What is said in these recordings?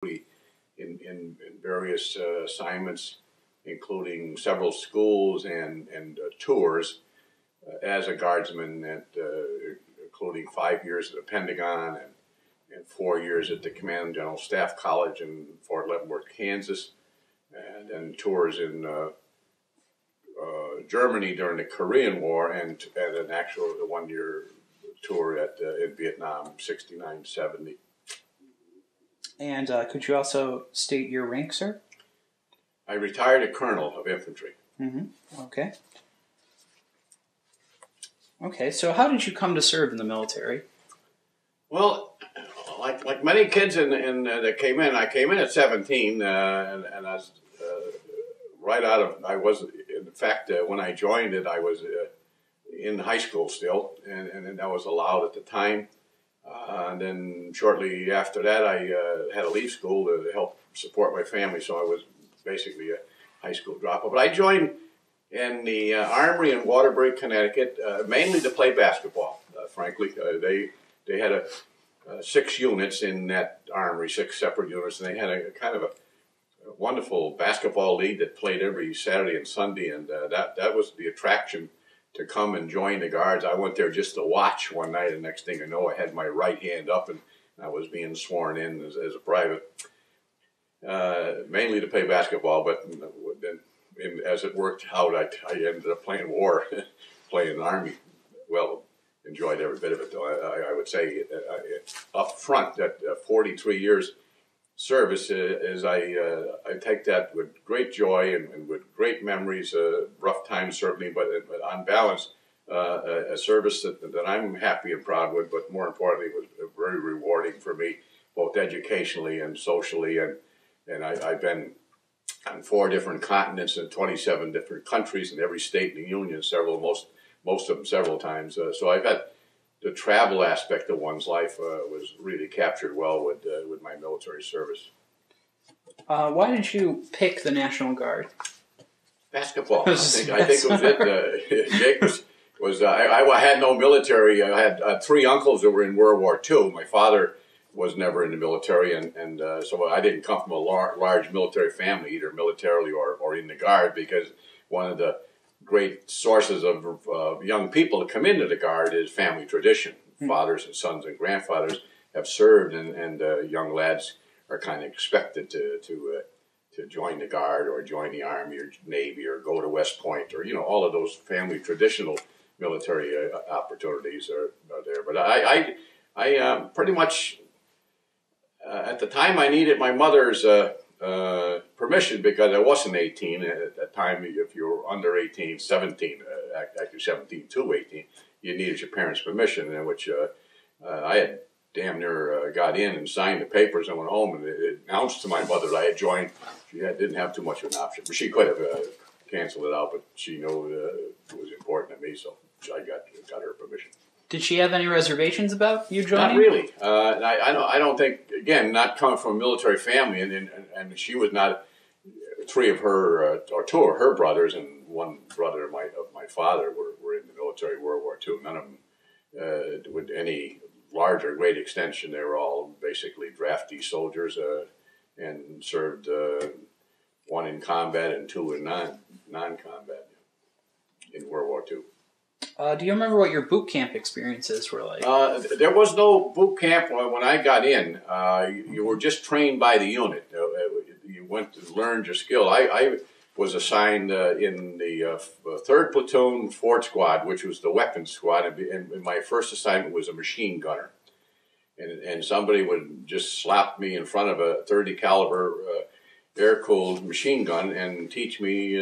in various assignments, including several schools and tours as a guardsman, including 5 years at the Pentagon and 4 years at the Command and General Staff College in Fort Leavenworth, Kansas, and then tours in Germany during the Korean War, and an actual 1-year tour in Vietnam, 69, 70. And could you also state your rank, sir? I retired a colonel of infantry. Okay. Okay, so how did you come to serve in the military? Well, like many kids that came in, I came in at 17, and I was right out of, I was, in fact, when I joined it, I was in high school still, and I was allowed at the time. And then shortly after that, I had to leave school to help support my family, so I was basically a high school dropout. But I joined in the Armory in Waterbury, Connecticut, mainly to play basketball, frankly. They had 6 units in that Armory, 6 separate units, and they had a kind of a wonderful basketball league that played every Saturday and Sunday, and that was the attraction to come and join the Guards. I went there just to watch one night, and next thing I know, I had my right hand up, and I was being sworn in as a private, mainly to play basketball, but then, as it worked out, I ended up playing war, playing the Army. Well, enjoyed every bit of it, though. I would say up front that 43 years service is I take that with great joy and with great memories, rough times certainly, but on balance, a service that I'm happy and proud with, but more importantly, was very rewarding for me, both educationally and socially, and I've been on 4 different continents and 27 different countries in every state in the Union, most of them several times. So I've had the travel aspect of one's life was really captured well with my military service. Why did you pick the National Guard? Basketball. I think it was it. Jake I had no military. I had 3 uncles that were in World War II. My father was never in the military, and so I didn't come from a large military family, either militarily or in the Guard, because one of the great sources of young people to come into the Guard is family tradition. Fathers and sons and grandfathers have served, and young lads are kind of expected to join the Guard or join the Army or Navy or go to West Point, or all of those family traditional military opportunities are there. But I pretty much at the time I needed my mother's permission, because I wasn't 18 at that time. If you were under 18, 17, actually 17 to 18, you needed your parents' permission, in which I had damn near got in and signed the papers and went home, and it announced to my mother that I had joined. She didn't have too much of an option, but she could have canceled it out, but she knew it was important to me, so I got her permission. Did she have any reservations about you joining? Not really. I don't think, again, not coming from a military family, and she was not. 3 of her, or 2 of her brothers, and 1 brother of my father were in the military, World War II. None of them with any large or great extension. They were all basically draftee soldiers, and served 1 in combat and 2 in non-combat in World War II. Do you remember what your boot camp experiences were like? There was no boot camp when I got in. You were just trained by the unit. You went to learn your skill. I was assigned in the 3rd Platoon Fort Squad, which was the weapons squad, and my first assignment was a machine gunner. And somebody would just slap me in front of a 30 caliber air-cooled machine gun and teach me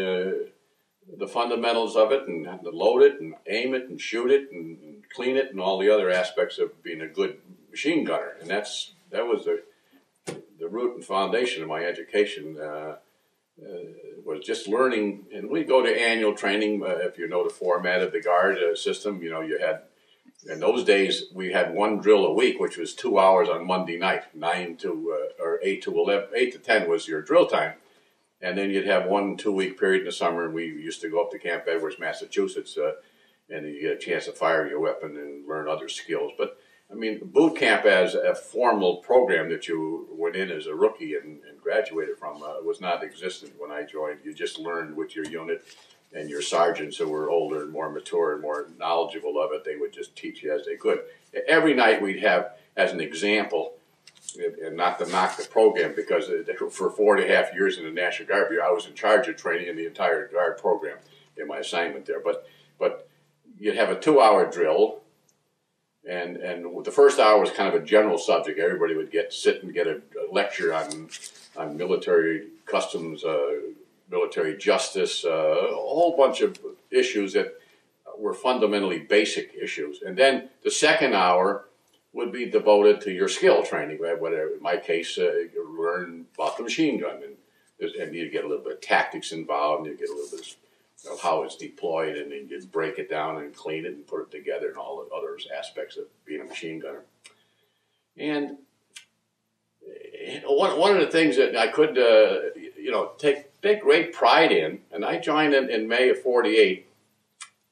the fundamentals of it, and how to load it and aim it and shoot it and clean it and all the other aspects of being a good machine gunner. And that was the root and foundation of my education. Was just learning, and we go to annual training. If you know the format of the Guard system, you had, in those days, we had 1 drill a week, which was 2 hours on Monday night, 9 to or 8 to 11, 8 to 10 was your drill time. And then you'd have 1 2-week period in the summer, and we used to go up to Camp Edwards, Massachusetts, and you get a chance to fire your weapon and learn other skills. But I mean, boot camp as a formal program that you went in as a rookie and graduated from was not existent when I joined. You just learned with your unit and your sergeants who were older and more mature and more knowledgeable of it. They would just teach you as they could. Every night we'd have, as an example, and not to knock the program, because for 4.5 years in the National Guard, I was in charge of training in the entire Guard program in my assignment there. But you'd have a 2-hour drill. And the first hour was kind of a general subject. Everybody would sit and get a lecture on military customs, military justice, a whole bunch of issues that were fundamentally basic issues. And then the second hour would be devoted to your skill training. Whatever, in my case, you learn about the machine gun, and you get a little bit of tactics involved, and you get a little bit of how it's deployed, and then you break it down and clean it and put it together, and all the other aspects of being a machine gunner. And one of the things that I could, take great pride in, and I joined in May of '48,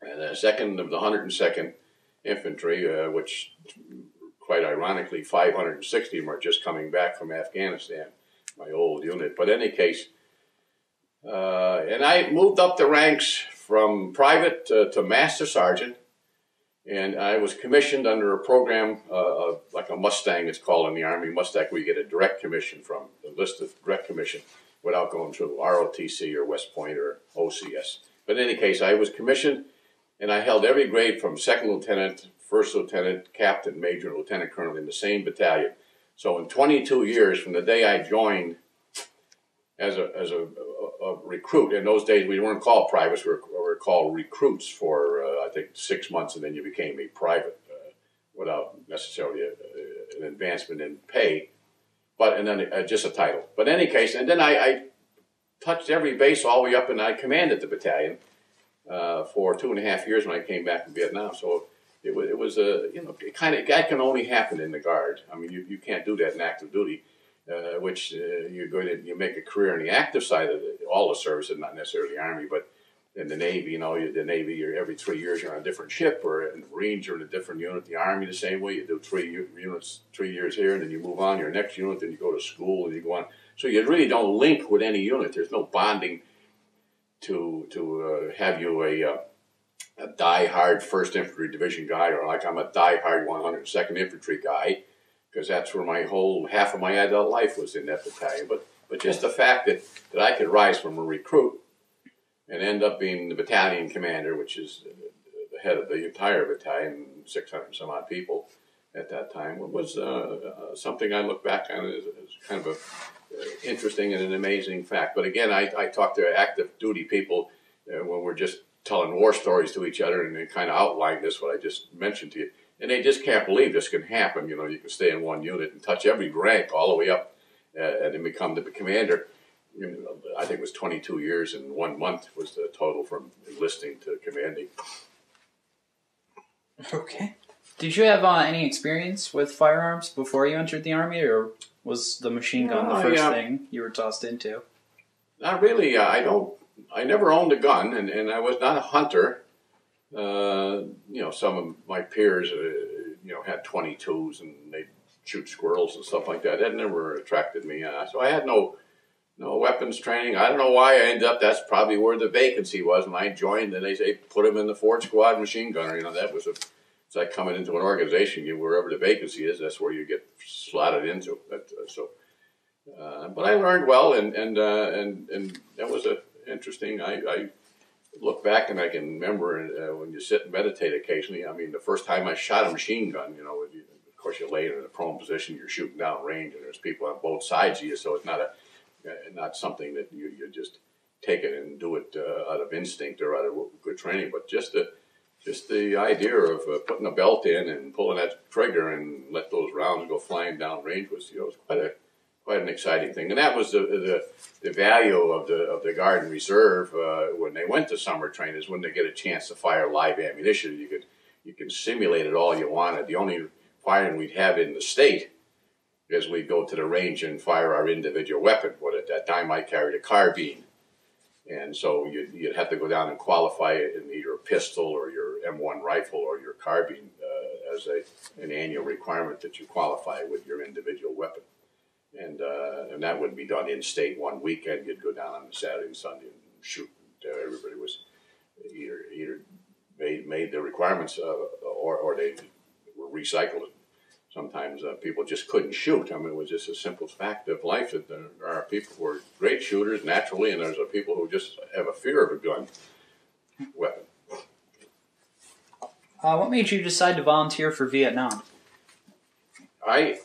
and the 2nd of the 102nd Infantry, which, quite ironically, 560 of them are just coming back from Afghanistan, my old unit. But in any case, and I moved up the ranks from private to master sergeant, and I was commissioned under a program like a Mustang, it's called in the Army, Mustang, where you get a direct commission from the list of direct commission without going through ROTC or West Point or OCS. But in any case, I was commissioned, and I held every grade from second lieutenant, first lieutenant, captain, major, and lieutenant colonel in the same battalion. So in 22 years from the day I joined as a recruit, in those days we weren't called privates, we were called recruits for I think 6 months, and then you became a private without necessarily an advancement in pay, and then just a title. But in any case, and then I touched every base all the way up, and I commanded the battalion for 2.5 years when I came back from Vietnam. So it was that can only happen in the Guard. I mean, you can't do that in active duty. You make a career in the active side of all the services, not necessarily the Army, but in the Navy, the Navy, every 3 years you're on a different ship, or in the Marines you're in a different unit. The Army the same way. You do 3 units, 3 years here, and then you move on to your next unit, then you go to school, and you go on. So you really don't link with any unit. There's no bonding to have you a die-hard 1st Infantry Division guy, or like I'm a die-hard 102nd Infantry guy, because that's where half of my adult life was in that battalion. But just the fact that I could rise from a recruit and end up being the battalion commander, which is the head of the entire battalion, 600 and some odd people at that time, was something I look back on as kind of a interesting and an amazing fact. But again, I talk to active duty people when we're just telling war stories to each other, and they kind of outline this, what I just mentioned to you. And they just can't believe this can happen. You can stay in one unit and touch every rank all the way up and then become the commander. I think it was 22 years and 1 month was the total from enlisting to commanding. Okay. Did you have any experience with firearms before you entered the Army, or was the machine gun the first thing you were tossed into? Not really. I never owned a gun, and I was not a hunter. Some of my peers, had 22s and they'd shoot squirrels and stuff like that. That never attracted me. So I had no weapons training. I don't know why I ended up. That's probably where the vacancy was when I joined. And they say put him in the 4th Squad machine gunner. That was it's like coming into an organization. Wherever the vacancy is, that's where you get slotted into. But I learned well, and that was interesting. I look back and I can remember when you sit and meditate occasionally. I mean, the first time I shot a machine gun, of course you lay it in a prone position, you're shooting down range, and there's people on both sides of you, so it's not something that you just take it and do it out of instinct or out of good training, but just the idea of putting a belt in and pulling that trigger and let those rounds go flying down range was quite an exciting thing. And that was the value of the Guard and Reserve when they went to summer training, is when they get a chance to fire live ammunition. You can simulate it all you wanted. The only firing we'd have in the state is we'd go to the range and fire our individual weapon. But at that time I carried a carbine, and so you'd have to go down and qualify it in either a pistol or your M1 rifle or your carbine as an annual requirement that you qualify with your individual weapon. And that would be done in state one weekend. You'd go down on Saturday and Sunday and shoot. Everybody was either made the requirements or they were recycled. Sometimes people just couldn't shoot. I mean, it was just a simple fact of life that there are people who are great shooters naturally, and there's people who just have a fear of a gun weapon. What made you decide to volunteer for Vietnam? I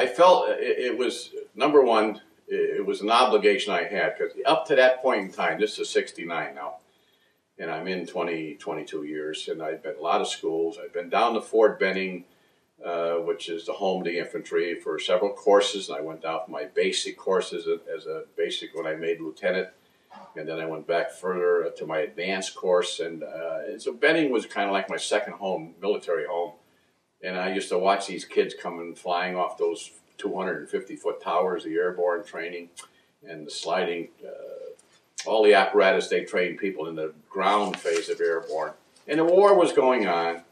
felt it was, number one, it was an obligation I had, because up to that point in time, this is 69 now, and I'm in 22 years, and I've been a lot of schools. I've been down to Fort Benning, which is the home of the infantry, for several courses. And I went down for my basic courses as a basic when I made lieutenant, and then I went back further to my advanced course. And so Benning was kind of like my second home, military home. And I used to watch these kids coming flying off those 250-foot towers, the airborne training, and the sliding, all the apparatus they trained people in the ground phase of airborne. And the war was going on.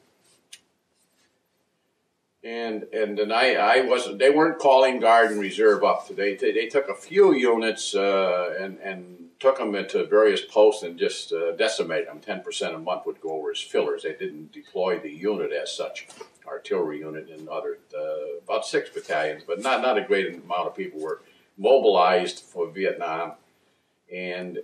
And then I wasn't, they weren't calling Guard and Reserve up. They took a few units and took them into various posts and just decimated them. 10% a month would go over as fillers. They didn't deploy the unit as such, artillery unit and other, about 6 battalions, but not a great amount of people were mobilized for Vietnam and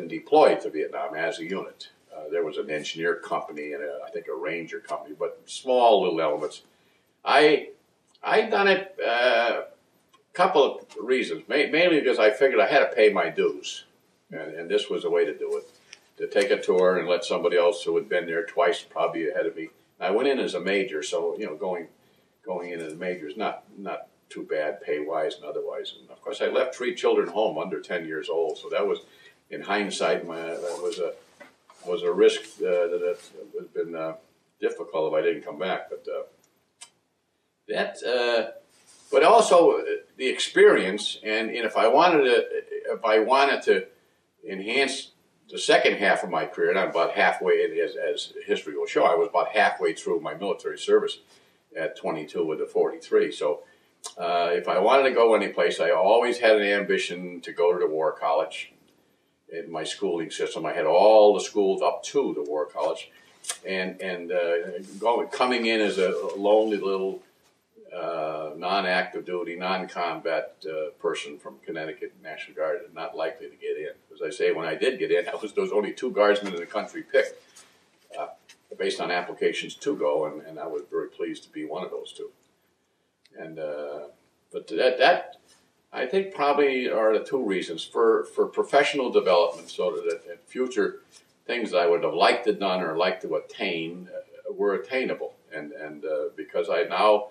deployed to Vietnam as a unit. There was an engineer company and I think a ranger company, but small little elements. I done it a couple of reasons, mainly because I figured I had to pay my dues, and this was a way to do it, to take a tour and let somebody else who had been there twice, probably ahead of me. I went in as a major, so going in as a major is not too bad pay-wise and otherwise. And of course, I left 3 children home under 10 years old, so that was, in hindsight, that was a risk that would have been difficult if I didn't come back, but. But also the experience, and if I wanted to enhance the second half of my career, and I'm about halfway, as history will show, I was about halfway through my military service at 22 with the 43. So if I wanted to go anyplace, I always had an ambition to go to the War College. In my schooling system, I had all the schools up to the War College, and coming in as a lonely little non-active duty, non-combat person from Connecticut National Guard, and not likely to get in. As I say, when I did get in, there was only 2 guardsmen in the country picked based on applications to go, and I was very pleased to be one of those 2. And but that I think probably are the 2 reasons for professional development, so that future things that I would have liked to done or liked to attain were attainable, and because I now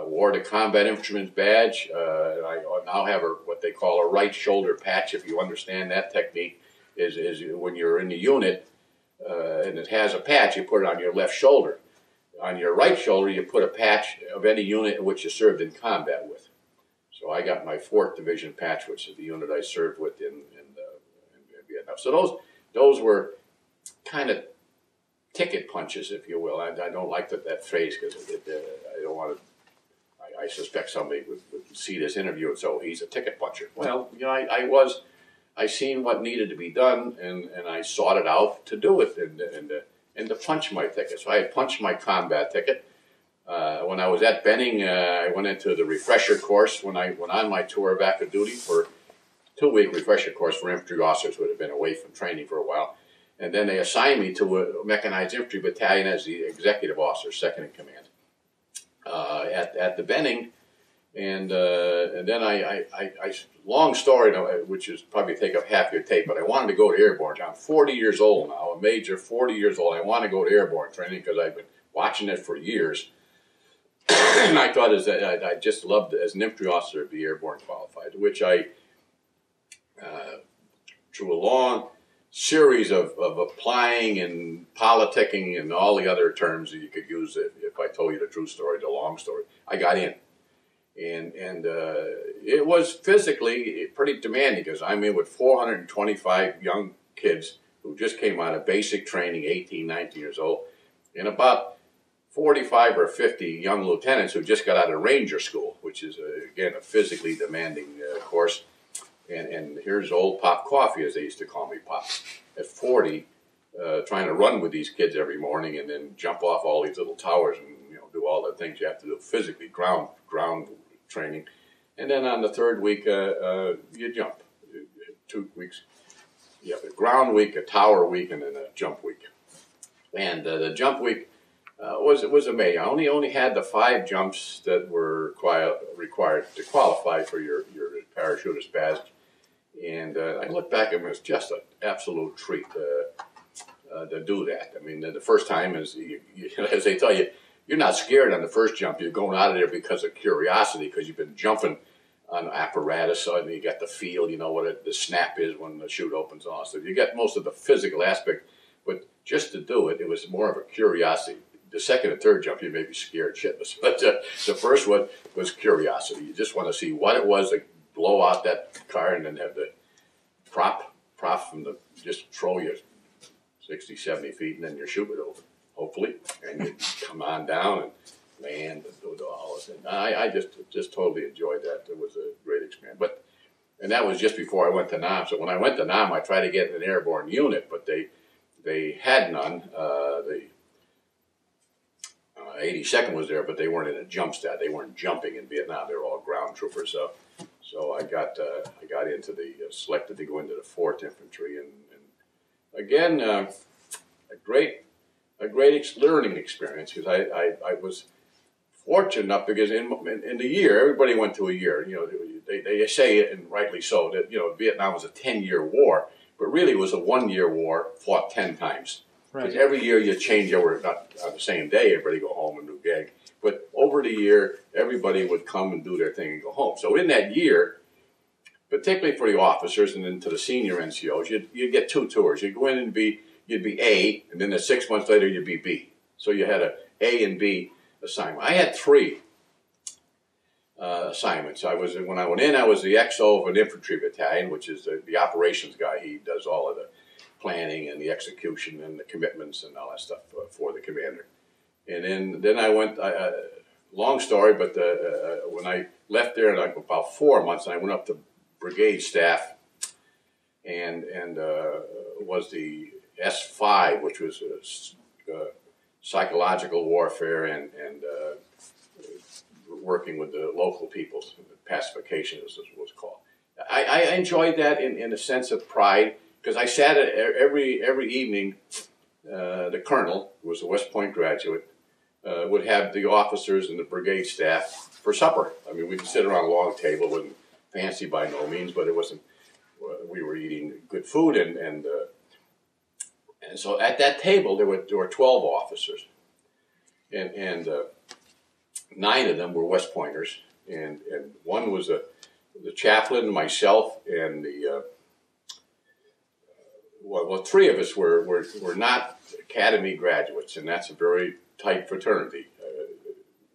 wore the combat infantryman's badge. I now have what they call a right shoulder patch. If you understand that technique, is when you're in the unit and it has a patch, you put it on your left shoulder. On your right shoulder, you put a patch of any unit in which you served in combat with. So I got my 4th Division patch, which is the unit I served with in Vietnam. So those were kind of ticket punches, if you will. I don't like that phrase because I don't want to. I suspect somebody would see this interview and say, "Oh, he's a ticket puncher." Well, I seen what needed to be done, and I sought it out to do it and to punch my ticket. So I had punched my combat ticket. When I was at Benning, I went into the refresher course when I went on my tour of active duty for a 2-week refresher course for infantry officers who had been away from training for a while. And then they assigned me to a mechanized infantry battalion as the executive officer, second in command, at the Benning. And then I long story, which is probably take up half your tape, but I wanted to go to airborne. I'm 40 years old now, a major, 40 years old. I want to go to airborne training because I've been watching it for years. And I thought I just loved, as an infantry officer, to be airborne qualified, which I, through a long series of applying and politicking and all the other terms that you could use if I told you the true story, the long story, I got in. And it was physically pretty demanding because I'm in with 425 young kids who just came out of basic training, 18, 19 years old. and about 45 or 50 young lieutenants who just got out of Ranger School, which is, again, a physically demanding course. And here's old Pop Coffey, as they used to call me, Pop, at 40, trying to run with these kids every morning and then jump off all these little towers and do all the things you have to do physically, ground training. And then on the third week, you jump. 2 weeks. You have a ground week, a tower week, and then a jump week. And the jump week was amazing. I only had the 5 jumps that were required to qualify for your parachuter's badge. And I look back and it was just an absolute treat to do that. I mean, the first time is, as they tell you, you're not scared on the first jump. You're going out of there because of curiosity, because you've been jumping on apparatus, and you get the feel, what the snap is when the chute opens on. So you get most of the physical aspect, but just to do it, it was more of a curiosity. The second and third jump, you may be scared shitless, but the first one was curiosity. You just want to see what it was to blow out that car and then have the prop from just throw you 60, 70 feet, and then your chute would open, hopefully, and you come on down and land and do all this. And I just totally enjoyed that. It was a great experience. And that was just before I went to NAM. So when I went to NAM, I tried to get an airborne unit, but they had none. The 82nd was there, but they weren't in a jump stat. They weren't jumping in Vietnam. They were all ground troopers. So I got into selected to go into the 4th Infantry, and again a great learning experience, because I was fortunate enough, because in the year, everybody went to a year. They say, and rightly so, that Vietnam was a 10-year war, but really it was a 1-year war fought 10 times. Because every year you change over, not on the same day, everybody go home and do gag. But over the year, everybody would come and do their thing and go home. So in that year, particularly for the officers and then to the senior NCOs, you'd get 2 tours. You'd go in and you'd be A, and then 6 months later you'd be B. So you had a A and B assignment. I had 3 assignments. When I went in, I was the XO of an infantry battalion, which is the operations guy. He does all of the planning and the execution and the commitments and all that stuff for the commander. And then I went, long story, but when I left there in about 4 months, I went up to brigade staff and was the S5, which was psychological warfare and working with the local peoples. Pacification is what it was called. I enjoyed that in a sense of pride, because I sat every evening. The colonel, who was a West Point graduate, would have the officers and the brigade staff for supper. I mean, we'd sit around a long table. It wasn't fancy by no means, but it wasn't. We were eating good food, and so at that table there were 12 officers, and 9 of them were West Pointers, and one was the chaplain, myself, and the well, 3 of us were not academy graduates, and that's a very tight fraternity,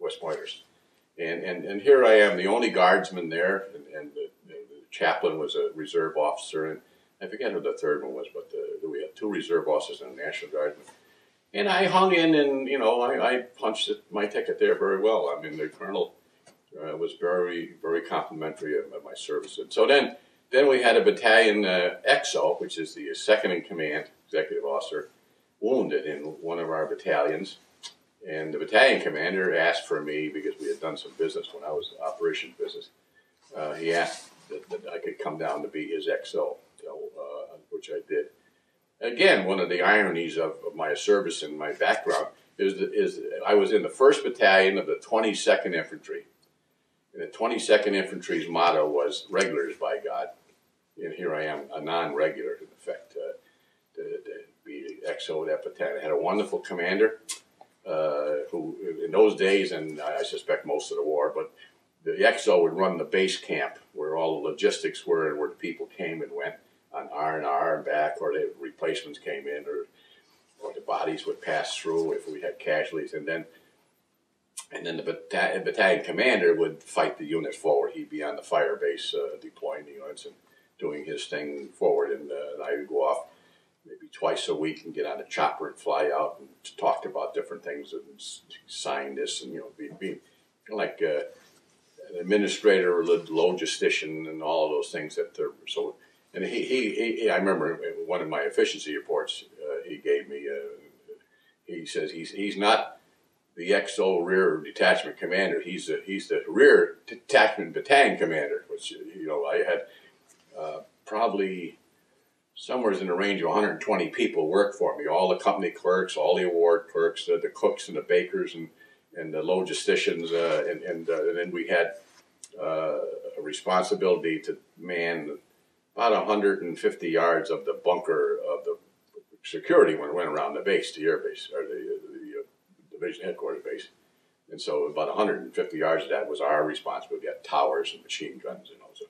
West Pointers. And here I am, the only guardsman there, and the chaplain was a reserve officer, and I forget who the third one was, but we had 2 reserve officers and a National Guardsman. And I hung in, and I punched my ticket there very well. I mean, the colonel was very, very complimentary of my service. And so then we had a battalion XO, which is the second in command, executive officer, wounded in one of our battalions. And the battalion commander asked for me, because we had done some business when I was operations business. He asked that I could come down to be his XO, which I did. Again, one of the ironies of my service and my background is I was in the 1st Battalion of the 22nd Infantry. And the 22nd Infantry's motto was, "Regulars by God." And here I am, a non-regular, in effect, to be XO of that battalion. I had a wonderful commander who, in those days, and I suspect most of the war, but the XO would run the base camp where all the logistics were and where the people came and went on R&R and back, or the replacements came in, or the bodies would pass through if we had casualties. And then the battalion commander would fight the units forward. He'd be on the fire base deploying the units and doing his thing forward, and I would go off maybe twice a week and get on a chopper and fly out and talk about different things and sign this and, be kind of like an administrator or logistician and all of those things that they're so. And I remember one of my efficiency reports he gave me. He says he's not the XO rear detachment commander. He's the rear detachment battalion commander, which I had probably somewhere in the range of 120 people work for me. All the company clerks, all the award clerks, the cooks and the bakers and the logisticians, and then we had a responsibility to man about 150 yards of the bunker of the security when it went around the base, the air base, or the division headquarters base. And so about 150 yards of that was our responsibility. We had towers and machine guns and also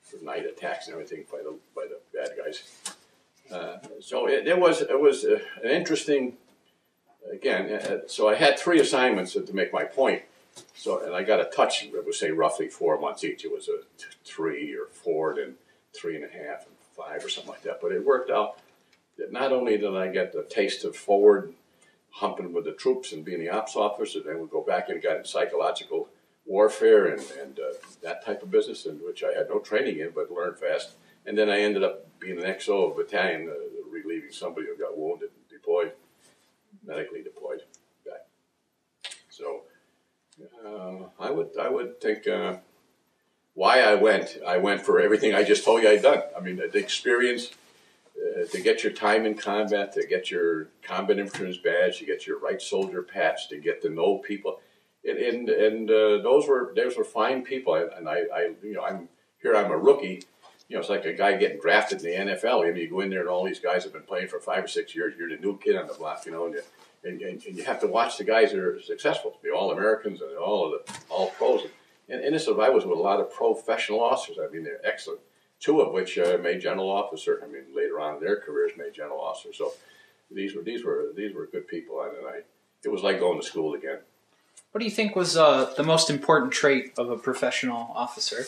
for night attacks and everything by the bad guys. So it was an interesting, again, so I had 3 assignments to make my point. So, and I got a touch, I would say roughly 4 months each. It was a 3 or 4, then 3.5 and 5 or something like that. But it worked out that not only did I get the taste of forward humping with the troops and being the ops officer, then we go back and got in psychological warfare and that type of business, in which I had no training in, but learned fast. And then I ended up being an XO battalion, relieving somebody who got wounded and deployed, medically deployed back. So I would think why I went for everything I just told you I'd done. I mean, the experience, to get your time in combat, to get your combat infantryman's badge, to get your right soldier patch, to get to know people, and those were fine people. And I'm a rookie. It's like a guy getting drafted in the NFL. You go in there and all these guys have been playing for 5 or 6 years. You're the new kid on the block, and you have to watch the guys that are successful, the All-Americans and all pros. And I was with a lot of professional officers. I mean, they're excellent. 2 of which made general officer. I mean, later on in their careers, made general officer. So these were good people, and it was like going to school again. What do you think was the most important trait of a professional officer?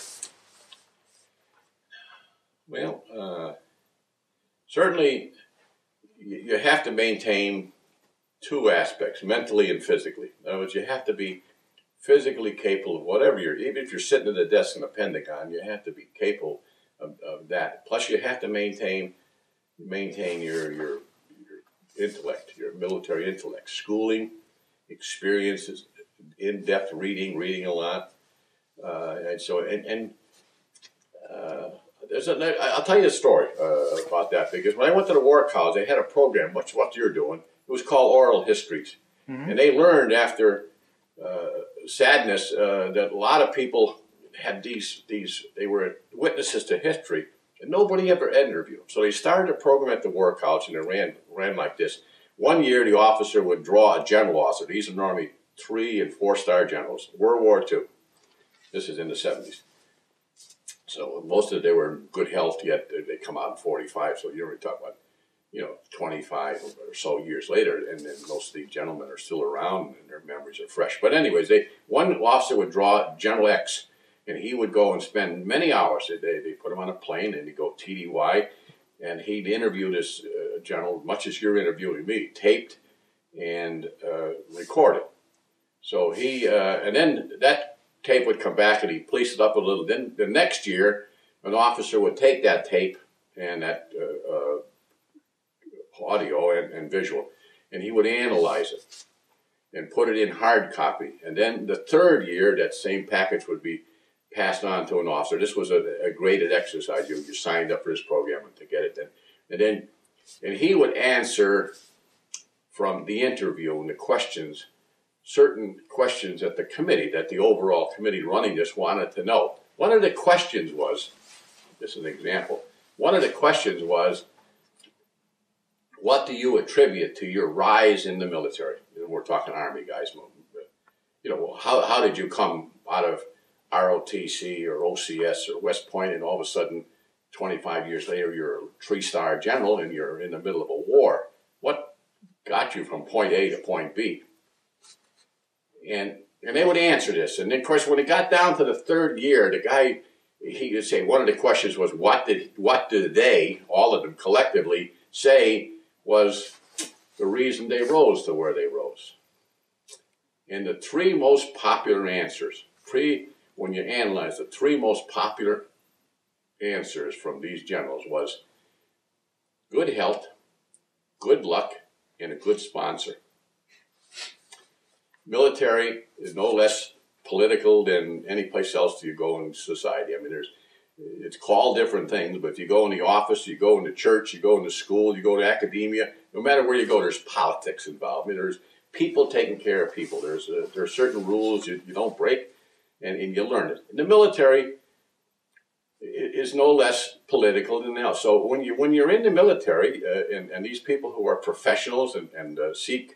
Well, certainly you have to maintain 2 aspects, mentally and physically. In other words, you have to be physically capable of whatever even if you're sitting at a desk in the Pentagon, you have to be capable of that. Plus, you have to maintain your intellect, your military intellect, schooling, experiences, in-depth reading a lot, I'll tell you a story about that, because when I went to the War College, they had a program, much what you're doing. It was called Oral Histories, and they learned after sadness that a lot of people had they were witnesses to history, and nobody ever interviewed them. So they started a program at the War College, and it ran like this. 1 year, the officer would draw a general officer. These are normally 3- and 4-star generals. World War II. This is in the 70s. So most of they were in good health, yet they come out in 45. So you're really talking about, 25 or so years later, and then most of these gentlemen are still around and their memories are fresh. But anyways, one officer would draw General X, and he would go and spend many hours. They put him on a plane, and he'd go TDY, and he'd interview this general, much as you're interviewing me, taped and recorded. So and then that tape would come back and he'd police it up a little. Then the next year, an officer would take that tape and that audio and visual, and he would analyze it and put it in hard copy. And then the 3rd year, that same package would be passed on to an officer. This was a graded exercise. You signed up for this program to get it then. And he would answer from the interview and the questions, certain questions that the overall committee running this wanted to know. One of the questions was, this is an example, one of the questions was, what do you attribute to your rise in the military? We're talking Army guys. How did you come out of ROTC or OCS or West Point, and all of a sudden, 25 years later, you're a 3-star general and you're in the middle of a war? What got you from point A to point B? And they would answer this. And then, of course, when it got down to the 3rd year, the guy, he would say, one of the questions was, what did they, all of them collectively, say was the reason they rose to where they rose. And the three most popular answers, when you analyze the three most popular answers from these generals was good health, good luck, and a good sponsor. Military is no less political than any place else you go in society. I mean, it's called different things, but if you go in the office, you go into church, you go into school, you go to academia, no matter where you go, there's politics involved. I mean, there's people taking care of people. There are certain rules you don't break, and you learn it. In the military is no less political than else. So when you're in the military, and these people who are professionals and seek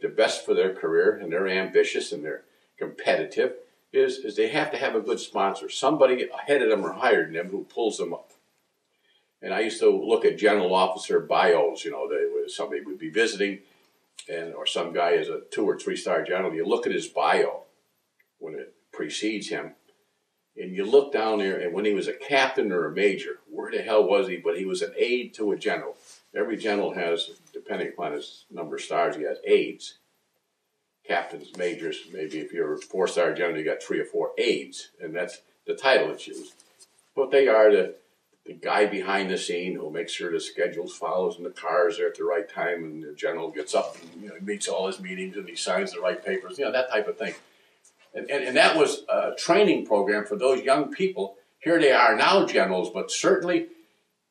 the best for their career, and they're ambitious and they're competitive, is they have to have a good sponsor, somebody ahead of them or higher than them who pulls them up. And I used to look at general officer bios. Somebody would be visiting, or some guy is a 2 or 3 star general. You look at his bio when it precedes him, and you look down there, and when he was a captain or a major, where the hell was he? But he was an aide to a general. Every general has, depending upon his number of stars, he has aides. Captains, majors, maybe if you're a 4-star general, you got 3 or 4 aides, and that's the title that's used. But they are the guy behind the scene who makes sure the schedules follows and the cars are at the right time, and the general gets up and meets all his meetings and he signs the right papers, that type of thing. And that was a training program for those young people. Here they are now generals, but certainly,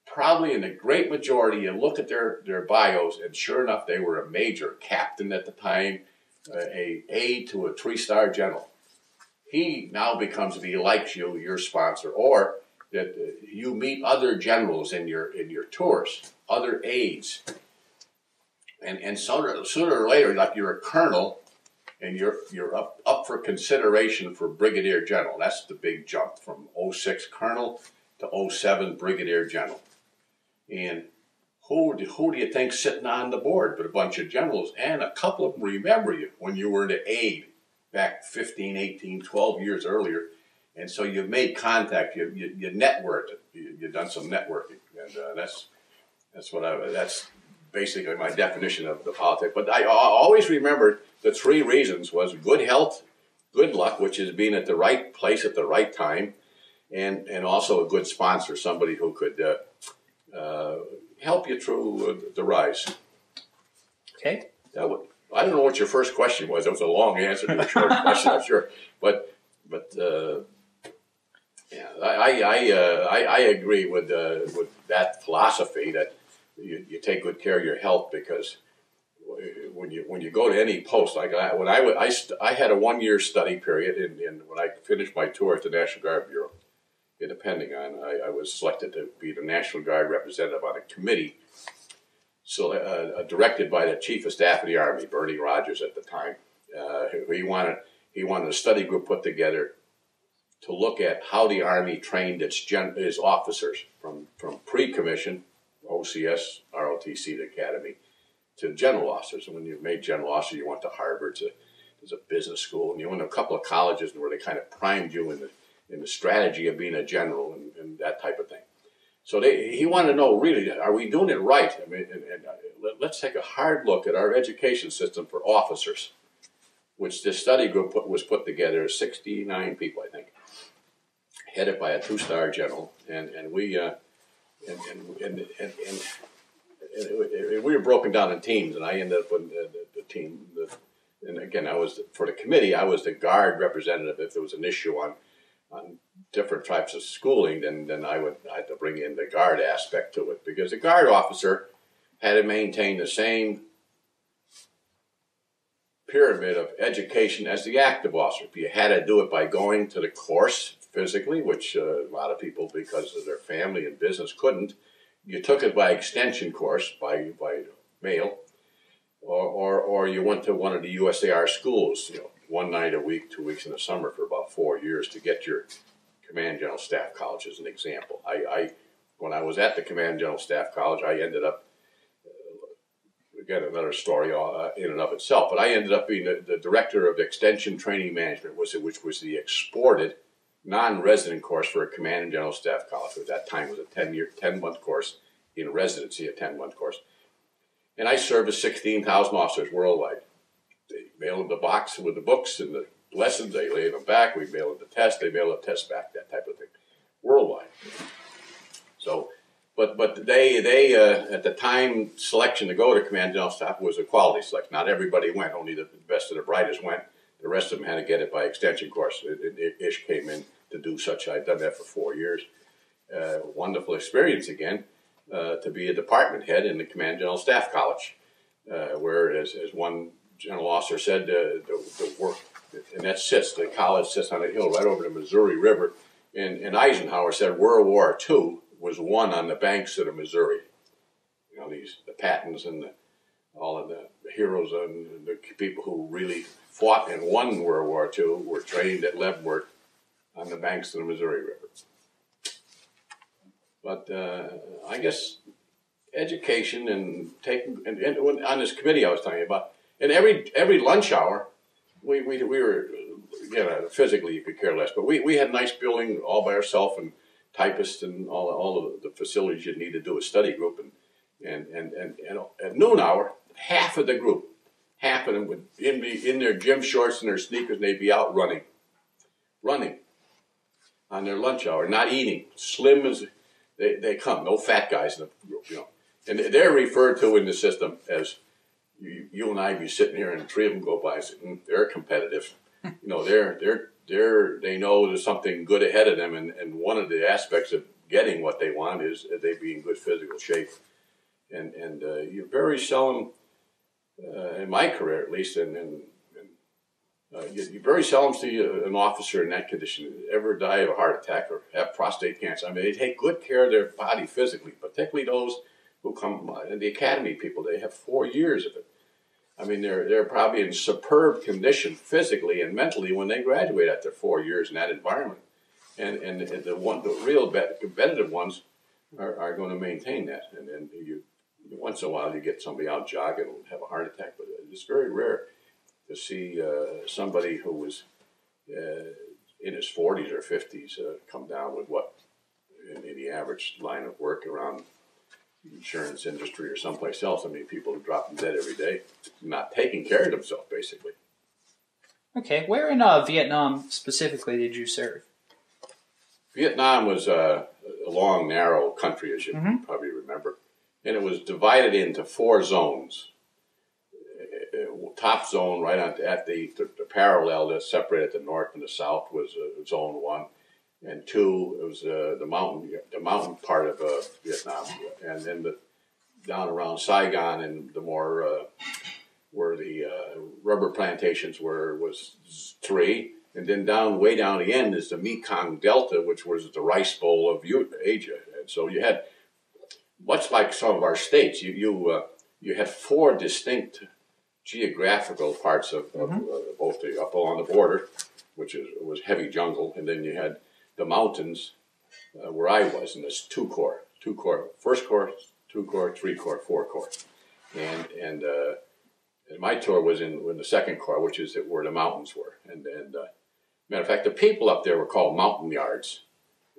probably in the great majority, you look at their bios, and sure enough, they were a major, captain at the time, a aide to a 3-star general. He now becomes, if he likes you, your sponsor, or that you meet other generals in your tours, other aides, and sooner or later, like you're a colonel, and you're up for consideration for brigadier general. That's the big jump from 06 colonel to 07 brigadier general. And who do you think sitting on the board but a bunch of generals? And a couple of them remember you when you were the aide back 15, 18, 12 years earlier. And so you've made contact, you networked, you've done some networking. And that's basically my definition of the politics. But I always remembered the 3 reasons was good health, good luck, which is being at the right place at the right time, and also a good sponsor, somebody who could help you through the rise. Okay. I don't know what your first question was. It was a long answer to a short question, I'm sure. But yeah, I agree with that philosophy that you take good care of your health, because when you go to any post, like I had a 1-year study period, and when I finished my tour at the National Guard Bureau in the Pentagon, I was selected to be the National Guard representative on a committee, directed by the Chief of Staff of the Army, Bernie Rogers at the time. He wanted a study group put together to look at how the Army trained its officers from pre-commission, OCS, ROTC, the Academy, to general officers. And when you've made general officer, you went to Harvard, there's a business school, and you went to a couple of colleges where they kind of primed you in the strategy of being a general and that type of thing. So he wanted to know, really, are we doing it right? I mean, let's take a hard look at our education system for officers, which this study group was put together, 69 people, I think, headed by a 2-star general, and we were broken down in teams, and I ended up with the team. And again, for the committee, I was the Guard representative. If there was an issue on different types of schooling, then I had to bring in the Guard aspect to it, because the Guard officer had to maintain the same pyramid of education as the active officer. You had to do it by going to the course physically, which a lot of people, because of their family and business, couldn't. You took it by extension course, by mail, or you went to one of the USAR schools, 1 night a week, 2 weeks in the summer for about 4 years to get your Command General Staff College, as an example. When I was at the Command General Staff College, I ended up, again, another story in and of itself, but I ended up being the director of Extension Training Management, which was the exported non-resident course for a Command and General Staff College. At that time, it was a 10-month course, in residency, a 10-month course. And I serviced 16,000 officers worldwide. They mailed them the box with the books and the lessons. They laid them back. We mailed them the test. They mailed the test back. That type of thing, worldwide. So, but they at the time selection to go to Command General Staff was a quality selection. Not everybody went. Only the best of the brightest went. The rest of them had to get it by extension course. Ish came in to do such. I've done that for 4 years. Wonderful experience again. To be a department head in the Command General Staff College, where, as one general officer said, the work, and the college sits on a hill right over the Missouri River, and Eisenhower said World War II was won on the banks of the Missouri. You know, the Pattons and all of the heroes and the people who really fought and won World War II were trained at Leavenworth on the banks of the Missouri River. But I guess education and taking and on this committee I was telling you about, and every lunch hour, we were, you know, physically you could care less, but we had a nice building all by ourselves and typists and all of the facilities you need to do a study group, and at noon hour, half of the group, half of them would be in their gym shorts and their sneakers, and they'd be out running on their lunch hour, not eating, slim as they come, no fat guys in the group, you know, and they're referred to in the system as you and I be sitting here and three of them go by and say, they're competitive, you know, they know there's something good ahead of them, and one of the aspects of getting what they want is they be in good physical shape, and you very seldom, in my career at least, you very seldom see an officer in that condition ever die of a heart attack or have prostate cancer. I mean, they take good care of their body physically, particularly those who come in the academy people. They have 4 years of it. I mean, they're probably in superb condition physically and mentally when they graduate after 4 years in that environment. And the real competitive ones are going to maintain that. And you once in a while you get somebody out jogging and have a heart attack, but it's very rare to see somebody who was in his 40s or 50s come down with what in the average line of work around the insurance industry or someplace else. I mean, people who drop dead every day, not taking care of themselves, basically. Okay, where in Vietnam specifically did you serve? Vietnam was a long, narrow country, as you probably remember, and it was divided into 4 zones. Top zone right at the parallel that separated the north and the south was zone 1, and 2 it was the mountain part of Vietnam, and then down around Saigon and the more where the rubber plantations was 3, and then way down the end is the Mekong Delta, which was the Rice Bowl of Asia, and so you had, much like some of our states, you had 4 distinct geographical parts of both up along the border, which was heavy jungle, and then you had the mountains where I was, and there's 2 corps, 1st Corps, 2 Corps, 3 Corps, 4 Corps, and my tour was in the 2nd Corps, which is where the mountains were, and matter of fact, the people up there were called mountain yards.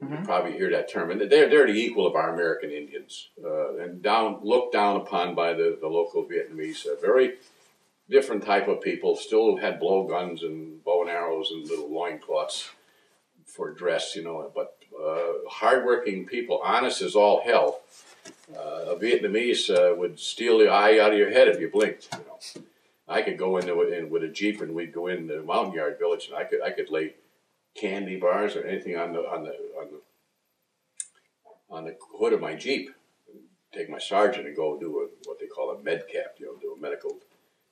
You probably hear that term, and they're the equal of our American Indians, and looked down upon by the local Vietnamese, very different type of people, still had blowguns and bow and arrows and little loincloths for dress, you know, but hardworking people, honest as all hell. A Vietnamese would steal the eye out of your head if you blinked, you know. I could go in with a Jeep and we'd go in the Mountain Yard Village, and I could lay candy bars or anything on the hood of my Jeep, and take my sergeant and go do what they call a med cap, you know, do a medical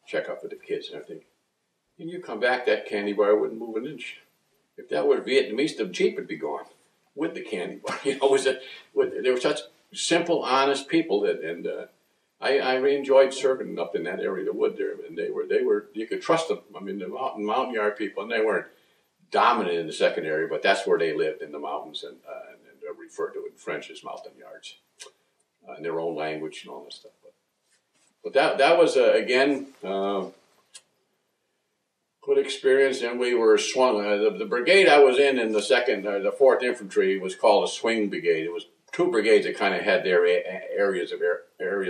check up with the kids and everything. And you come back, that candy bar wouldn't move an inch. If that were Vietnamese, the Jeep would be gone with the candy bar. You know, they were such simple, honest people and I really enjoyed serving up in that area of the wood there. And they were you could trust them. I mean, the mountain yard people, and they weren't dominant in the second area, but that's where they lived, in the mountains, and they're referred to in French as mountain yards, in their own language and all that stuff. But that was, again, good experience, and we were swung. The brigade I was in the 4th Infantry was called a swing brigade. It was 2 brigades that kind of had their area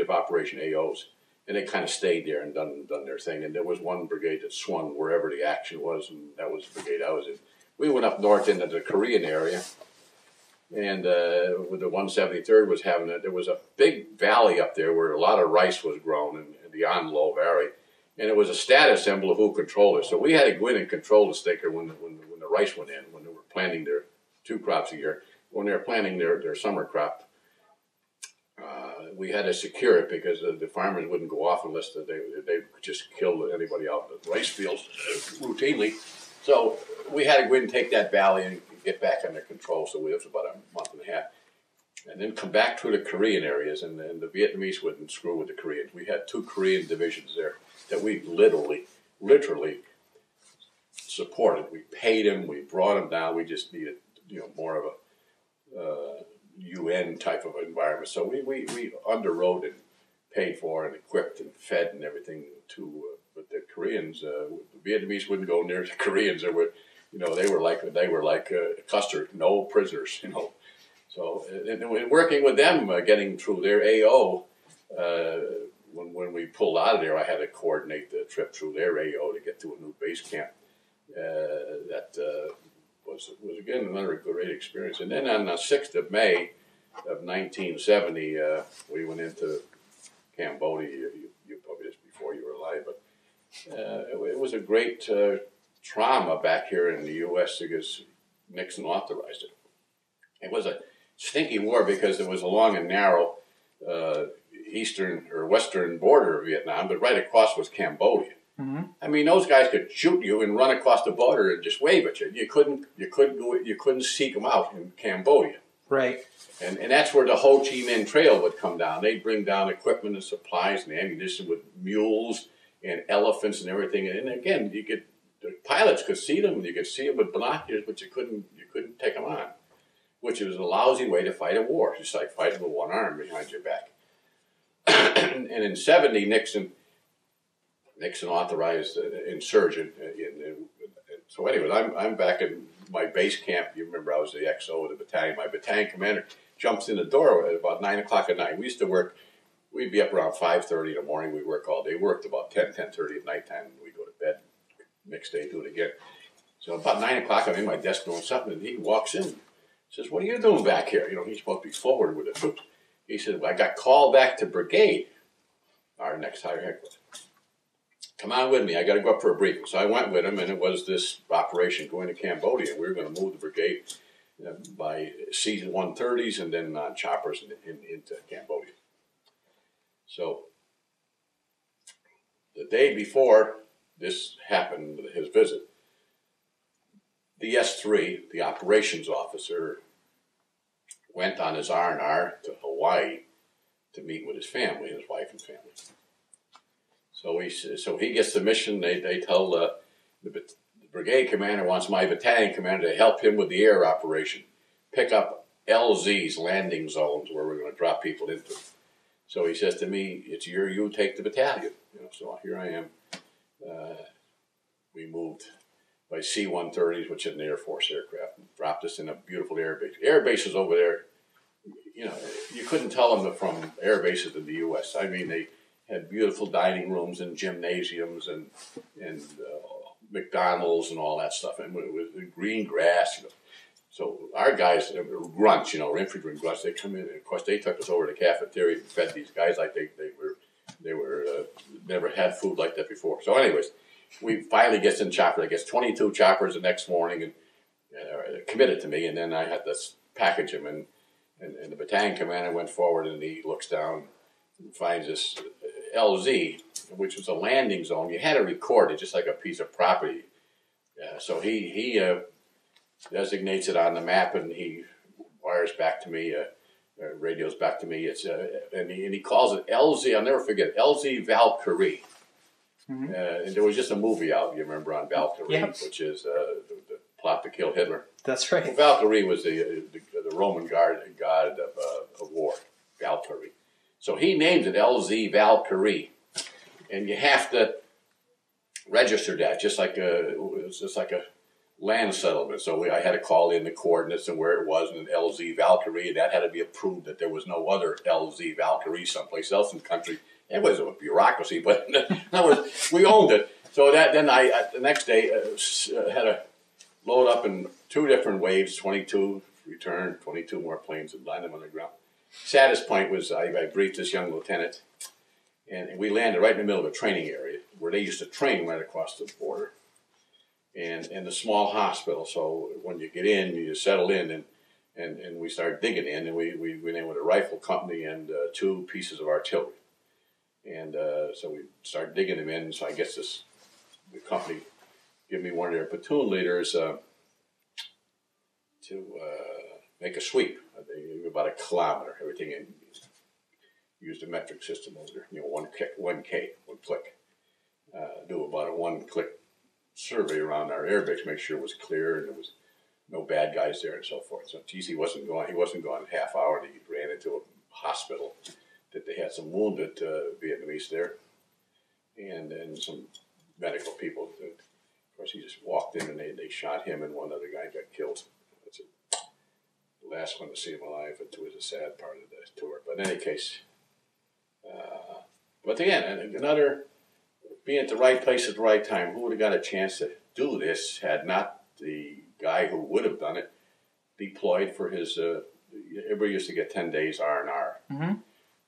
of operation AOs, and they kind of stayed there and done their thing. And there was one brigade that swung wherever the action was, and that was the brigade I was in. We went up north into the Korean area, and with the 173rd was having it. There was a big valley up there where a lot of rice was grown in the Onlo Valley, and it was a status symbol of who controlled it. So we had to go in and control the stinker when the rice went in, when they were planting their 2 crops a year. When they were planting their summer crop, we had to secure it because the farmers wouldn't go off unless they just killed anybody out in the rice fields routinely. So we had to go in and take that valley and get back under control. So it was about a month and a half. And then come back to the Korean areas, and the Vietnamese wouldn't screw with the Koreans. We had 2 Korean divisions there that we literally supported. We paid them, we brought them down. We just needed, more of a UN type of environment. So we underwrote and paid for and equipped and fed and everything but the Koreans, the Vietnamese wouldn't go near the Koreans. They were like custard, no prisoners, So and working with them, getting through their AO, when we pulled out of there, I had to coordinate the trip through their AO to get to a new base camp. That was again another great experience. And then on the 6th of May of 1970, we went into Cambodia. You probably just before you were alive, but it was a great trauma back here in the U.S. because Nixon authorized it. It was a stinky war because it was along a narrow eastern or western border of Vietnam, but right across was Cambodia. Mm-hmm. I mean, those guys could shoot you and run across the border and just wave at you. You couldn't seek them out in Cambodia. Right. And that's where the Ho Chi Minh Trail would come down. They'd bring down equipment and supplies and ammunition with mules and elephants and everything. And again, the pilots could see them, and you could see them with binoculars, but you couldn't take them on, which was a lousy way to fight a war, just like fighting with one arm behind your back. And in 70, Nixon authorized an insurgent. So anyways, I'm back in my base camp. You remember I was the XO of the battalion. My battalion commander jumps in the door at about 9 o'clock at night. We used to work, we'd be up around 5:30 in the morning. We'd work all day. Worked about 10:30 at nighttime. We'd go to bed. Next day, do it again. So about 9 o'clock, I'm in my desk doing something, and he walks in. Says, "What are you doing back here?" He's supposed to be forward with the troops. He said, "Well, I got called back to brigade, our next higher headquarters. Come on with me. I got to go up for a briefing." So I went with him, and it was this operation going to Cambodia. We were going to move the brigade by C-130s and then on choppers into Cambodia. So the day before this happened, his visit, the S3, the operations officer, went on his R&R to Hawaii to meet with his family, his wife and family. So he gets the mission. They tell the brigade commander wants my battalion commander to help him with the air operation, pick up LZs, landing zones, where we're going to drop people into. So he says to me, "It's you take the battalion." So here I am. We moved by C-130s, which is an Air Force aircraft, and dropped us in a beautiful air base. Air bases over there, you couldn't tell them from air bases in the U.S. I mean, they had beautiful dining rooms and gymnasiums and McDonald's and all that stuff, and with green grass. So our guys, grunts, infantry grunts, they come in, and of course they took us over to the cafeteria and fed these guys like they were never had food like that before. So anyways, we finally gets in chopper. I guess 22 choppers the next morning, and committed to me, and then I had to package them, and the battalion commander went forward, and he looks down and finds this LZ, which was a landing zone. You had to record it just like a piece of property. So he designates it on the map, and he wires back to me, radios back to me. It's and he calls it LZ. I'll never forget LZ Valkyrie. Mm-hmm. And there was just a movie out, you remember, on Valkyrie, which is the plot to kill Hitler. That's right. Well, Valkyrie was the Roman god of war, Valkyrie. So he named it LZ Valkyrie, and you have to register that, just like a land settlement. So I had to call in the coordinates and where it was, and an LZ Valkyrie, and that had to be approved that there was no other LZ Valkyrie someplace else in the country. It was a bureaucracy, but we owned it. So then I the next day had to load up in 2 different waves, 22 return, 22 more planes, and land them on the ground. Saddest point was I briefed this young lieutenant, and we landed right in the middle of a training area where they used to train right across the border. And in a small hospital, so when you get in, you settle in, and we started digging in, and we went in with a rifle company and 2 pieces of artillery. And so we started digging them in, so I guess the company gave me one of their platoon leaders to make a sweep, about a kilometer, everything in. Used a metric system over there, 1 click. Do about a 1-click survey around our air base, make sure it was clear and there was no bad guys there and so forth. So geez, he wasn't gone a half hour, and he ran into a hospital that they had some wounded Vietnamese there, and some medical people. Of course, he just walked in and they shot him, and one other guy got killed. That's the last one to see him alive. It was a sad part of the tour. But in any case, but again, another being at the right place at the right time. Who would have got a chance to do this had not the guy who would have done it deployed for his? Everybody used to get 10 days R&R. Mm-hmm.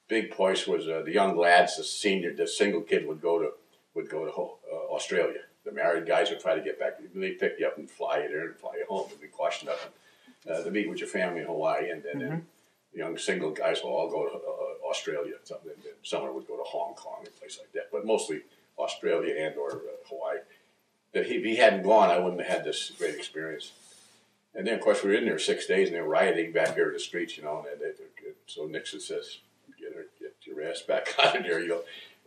Big push was the young lads, the single kid would go to Australia. The married guys would try to get back. They pick you up and fly you there and fly you home. It'd be cautioned up to meet with your family in Hawaii, and then the young single guys will all go to Australia. Something. Someone would go to Hong Kong, a place like that, but mostly Australia and or Hawaii. That if he hadn't gone, I wouldn't have had this great experience. And then, of course, we were in there 6 days, and they were rioting back here in the streets, and so Nixon says, "Get your ass back out of there."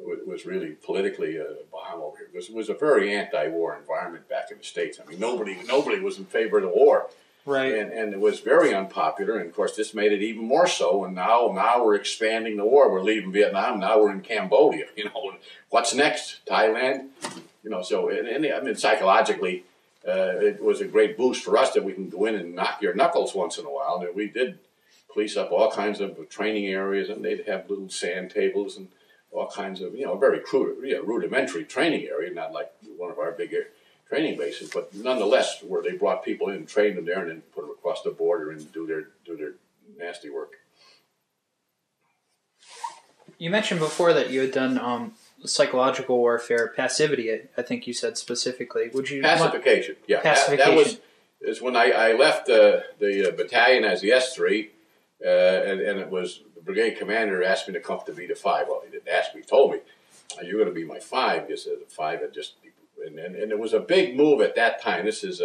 It was really politically a bomb over here. It was a very anti-war environment back in the States. I mean, nobody was in favor of the war. Right. And it was very unpopular, and of course this made it even more so. And now we're expanding the war. We're leaving Vietnam. Now we're in Cambodia. What's next? Thailand. So I mean, psychologically, it was a great boost for us that we can go in and knock your knuckles once in a while. And we did police up all kinds of training areas, and they'd have little sand tables and all kinds of very crude, rudimentary training area, not like one of our bigger training bases, but nonetheless, where they brought people in, trained them there, and then put them across the border and do their nasty work. You mentioned before that you had done psychological warfare, passivity. I think you said specifically. Would you pacification? Yeah, pacification. That was when I left the battalion as the S3, and it was the brigade commander asked me to come to be the 5. Well, he didn't ask me; he told me, "You're going to be my 5." Because the 5 had just. And it was a big move at that time. This is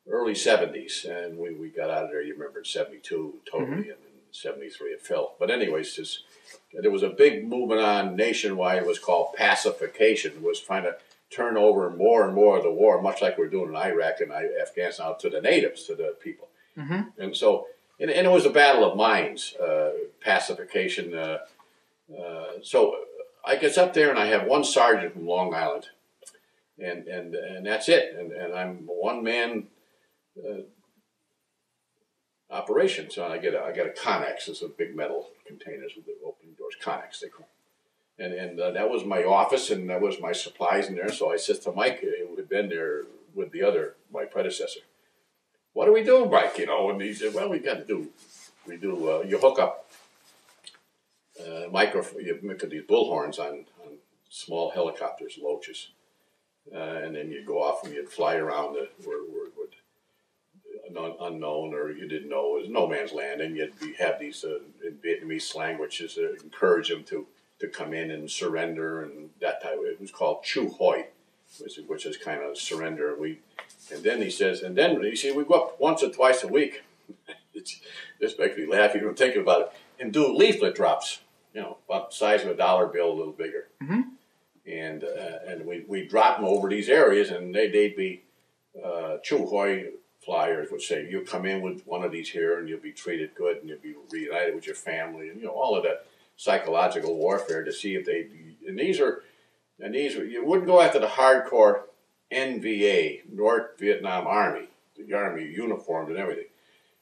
early 70s, and we got out of there, you remember, in 72 totally, and in 73 it fell. But anyways, there was a big movement on nationwide. It was called pacification. It was trying to turn over more and more of the war, much like we're doing in Iraq and Afghanistan, to the natives, to the people. Mm-hmm. And so, and it was a battle of minds, pacification. So I get up there, and I have one sergeant from Long Island. And that's it. And I'm a one-man operation. So I get a Connex. It's a big metal containers with the opening doors. Connex, they call it. And that was my office, and that was my supplies in there. So I said to Mike, who had been there with my predecessor, "What are we doing, Mike?" And he said, "Well, we you hook up you make these bullhorns on small helicopters, Loaches. And then you'd go off and you'd fly around where unknown or you didn't know, it was no man's land, and you'd have these in Vietnamese slang, which is encourage them to come in and surrender and that type of it. It was called Chu Hoi, which is kind of surrender. And then he says, we go up once or twice a week. This makes me laugh even thinking about it, and do leaflet drops, about the size of a dollar bill, a little bigger. Mm-hmm. And we drop them over these areas, and they'd be Chu Hoi flyers would say, "You come in with one of these here, and you'll be treated good, and you'll be reunited with your family," and all of that psychological warfare to see if these you wouldn't go after the hardcore NVA, North Vietnam Army, the Army uniforms and everything.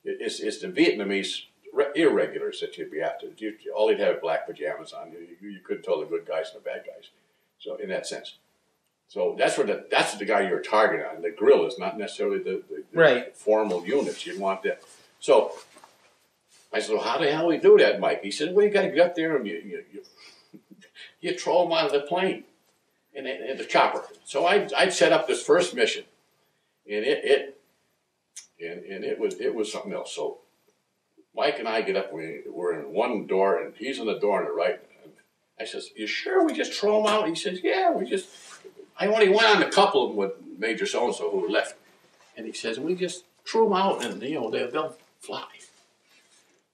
It's the Vietnamese irregulars that you'd be after. All they'd have black pajamas on. You couldn't tell the good guys from the bad guys. So in that sense. So that's the guy you're targeting on. The grill is not necessarily the right. formal units. You want that. So I said, well, how the hell do we do that, Mike? He said, well, you got to get up there and you throw them out of the plane and the chopper. So I'd set up this first mission, and it was something else. So Mike and I get up. We're in one door, and he's in the door on the right. And I says, you sure we just throw them out? He says, yeah, I only went on a couple of them with Major so-and-so who left. And he says, we just threw them out, and they'll fly.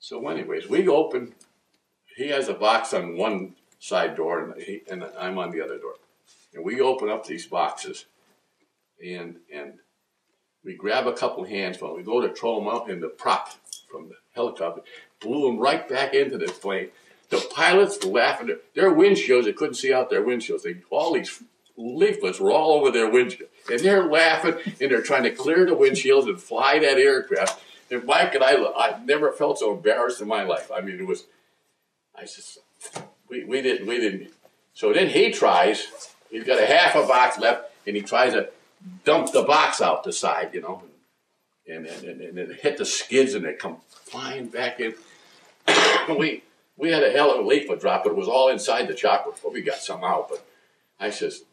So anyways, we open. He has a box on one side door, and I'm on the other door. And we open up these boxes, and we grab a couple hands full. We go to throw them out, and the prop from the helicopter blew them right back into the plane. The pilots were laughing. Their windshields, they couldn't see out their windshields. All these leaflets were all over their windshield. And they're laughing, and they're trying to clear the windshields and fly that aircraft. And Mike and I never felt so embarrassed in my life. I mean, we didn't. So then he's got a half a box left, and he tries to dump the box out the side, and it hit the skids, and they come flying back in. We had a hell of a leaflet drop, but it was all inside the chopper. Well, we got some out, but I says,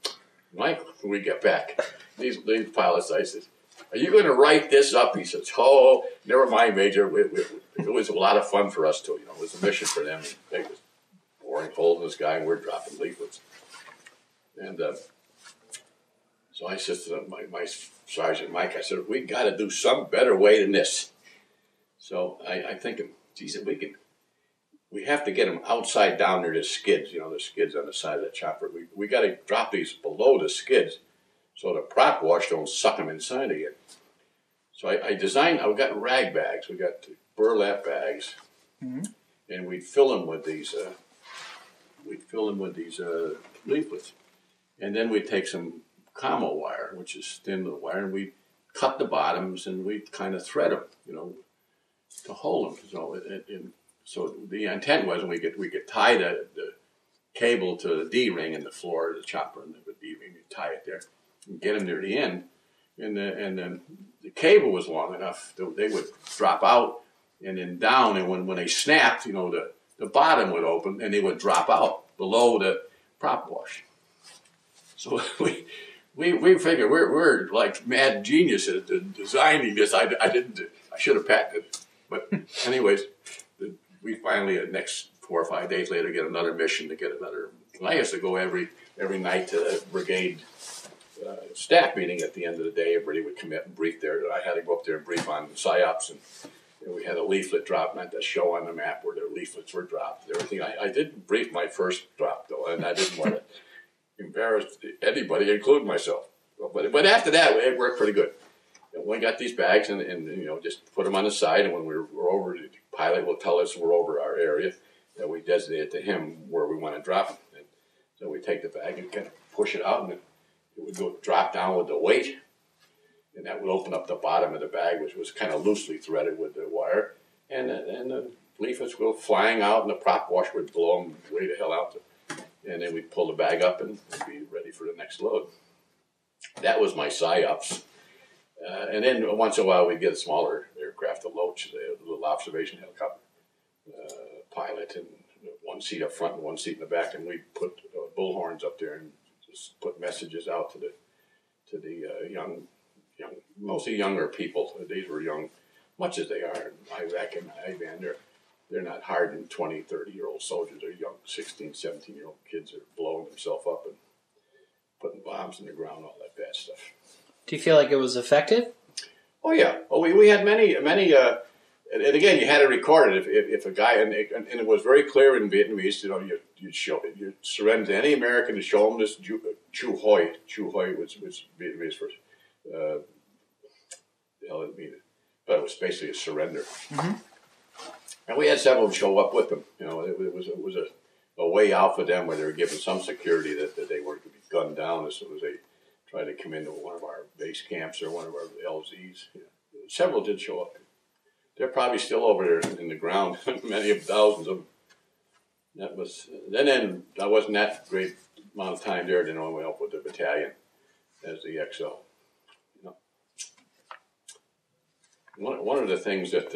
Mike, when we get back, these pilots, I says, are you going to write this up? He says, oh, never mind, Major. It was a lot of fun for us, too. It was a mission for them. They was boring holes in the sky, and we're dropping leaflets. And so I said to my Sergeant Mike, I said, we got to do some better way than this. So I think, geez, we have to get them outside down near the skids, the skids on the side of the chopper. We got to drop these below the skids so the prop wash don't suck them inside again. So I got rag bags. We got burlap bags, and we'd fill them with these leaflets. And then we'd take some commo wire, which is thin little wire, and we'd cut the bottoms, and we'd kind of thread them, to hold them. So the intent was we could tie the cable to the D-ring in the floor of the chopper, and the D-ring, you'd tie it there, and get them near the end. And then the cable was long enough that they would drop out and then down, and when they snapped, the bottom would open, and they would drop out below the prop wash. So we figured we're like mad geniuses at designing this. I should have patented it. But anyways, we finally, the next 4 or 5 days later, get another mission to get another. I used to go every night to the brigade staff meeting. At the end of the day, everybody would commit and brief there. I had to go up there and brief on PSYOPs, and we had a leaflet drop, and I had to show on the map where their leaflets were dropped and everything. I didn't brief my first drop, though, and I didn't want to embarrass anybody, including myself. But after that, it worked pretty good. We got these bags and just put them on the side, and when we're over, the pilot will tell us we're over our area, that we designate to him where we want to drop them. And so we take the bag and kind of push it out, and it would go drop down with the weight, and that would open up the bottom of the bag, which was kind of loosely threaded with the wire, and the leaflets go flying out, and the prop wash would blow them way the hell out. And then we'd pull the bag up and be ready for the next load. That was my PSYOPs. And then once in a while we'd get a smaller aircraft, a Loach, a little observation helicopter pilot, and one seat up front and one seat in the back, and we'd put bullhorns up there and just put messages out to the young, mostly younger people. These were young, much as they are in Iraq and Iran. They're not hardened 20, 30-year-old soldiers. They're young 16, 17-year-old kids that are blowing themselves up and putting bombs in the ground, all that bad stuff. Do you feel like it was effective? Oh, yeah. Oh, we had many, and again, you had to record it if a guy, and it was very clear in Vietnamese, you surrender to any American to show them this Chu Hoi, which Vietnamese for, but it was basically a surrender. Mm-hmm. And we had several show up with them. It was a way out for them where they were given some security that they weren't going to be gunned down as soon as they try to come into one of our base camps or one of our LZs. Yeah. Several did show up. They're probably still over there in the ground, many of thousands of them. That was, then I wasn't that great amount of time there. Then I went up with the battalion as the XO. You know, one of the things that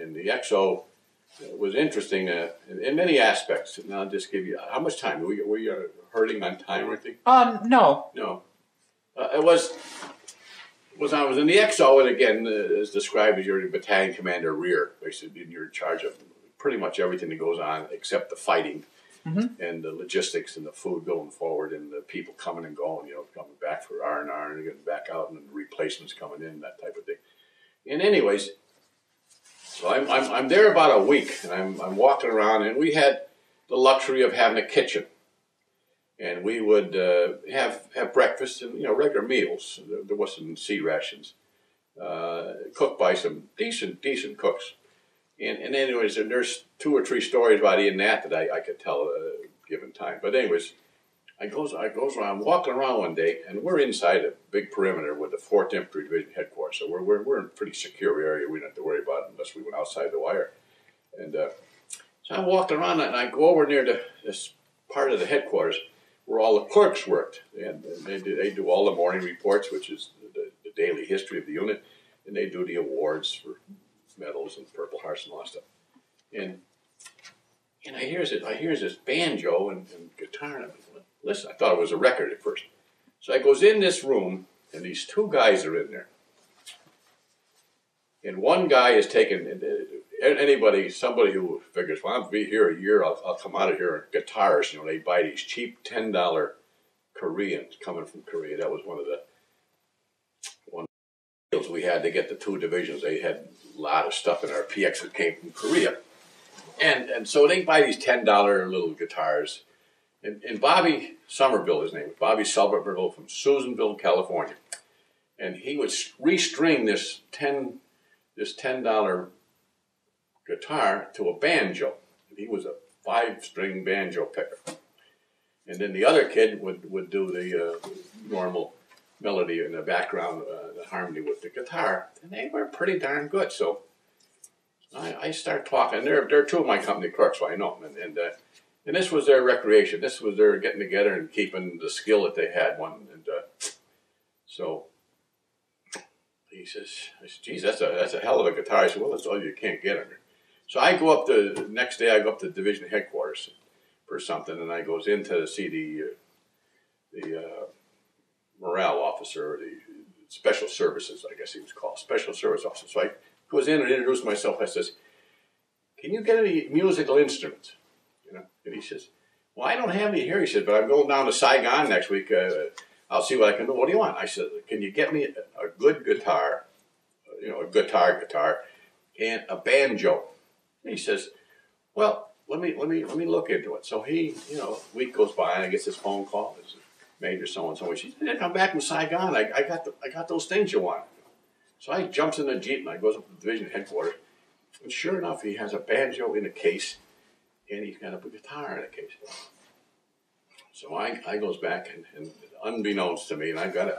in the XO was interesting in many aspects. And I'll just give you, how much time? Were you hurting on time or anything? No. No. It was I was in the XO, and again, as described as you're the battalion commander rear. Basically, you're in charge of pretty much everything that goes on except the fighting and the logistics and the food going forward and the people coming and going, you know, coming back for R&R and getting back out and the replacements coming in, that type of thing. And anyways, so I'm there about a week, and I'm walking around, and we had the luxury of having a kitchen. And we would have breakfast and, you know, regular meals. There wasn't sea rations, cooked by some decent cooks. And anyways, and there's 2 or 3 stories about Ian that I could tell at a given time. But anyways, I goes around, I'm walking around one day, and we're inside a big perimeter with the 4th Infantry Division headquarters. So we're in a pretty secure area. We don't have to worry about it unless we went outside the wire. And so I'm walking around, and I go over near this part of the headquarters where all the clerks worked, and they do all the morning reports, which is the daily history of the unit, and they do the awards for medals and Purple Hearts and all that stuff. And I hear this banjo and guitar, and I'm like, listen, I thought it was a record at first. So I goes in this room, and these 2 guys are in there, and one guy is taking. Somebody who figures, well, I'll be here a year, I'll come out of here in guitars. You know, they buy these cheap $10 Koreans coming from Korea. That was one of the deals we had to get the 2 divisions. They had a lot of stuff in our PX that came from Korea. And so they buy these $10 little guitars. And Bobby Somerville, his name was Bobby Somerville from Susanville, California. And he would restring this $10 guitar to a banjo. He was a 5-string banjo picker. And then the other kid would do the normal melody in the background, the harmony with the guitar. And they were pretty darn good. So I start talking. They're 2 of my company clerks, so I know them. And this was their recreation. This was their getting together and keeping the skill that they had. So he says, geez, that's a hell of a guitar. I said, well, that's all you can't get under. So I go up the next day. I go up to division headquarters for something, and I goes in to see the morale officer, or the special services, I guess he was called, special service officer. So I goes in and introduce myself. I says, can you get any musical instruments? You know, and he says, well, I don't have any here. He said, but I'm going down to Saigon next week. I'll see what I can do. What do you want? I said, can you get me a good guitar, you know, a guitar, and a banjo? And he says, well, let me look into it. So he, you know, a week goes by and I get this phone call. It's Major so-and-so. She said, come back from Saigon. I got those things you want. So I jumps in the Jeep and I goes up to the division headquarters. And sure enough, he has a banjo in a case and he's got a guitar in a case. So I goes back and unbeknownst to me, and they're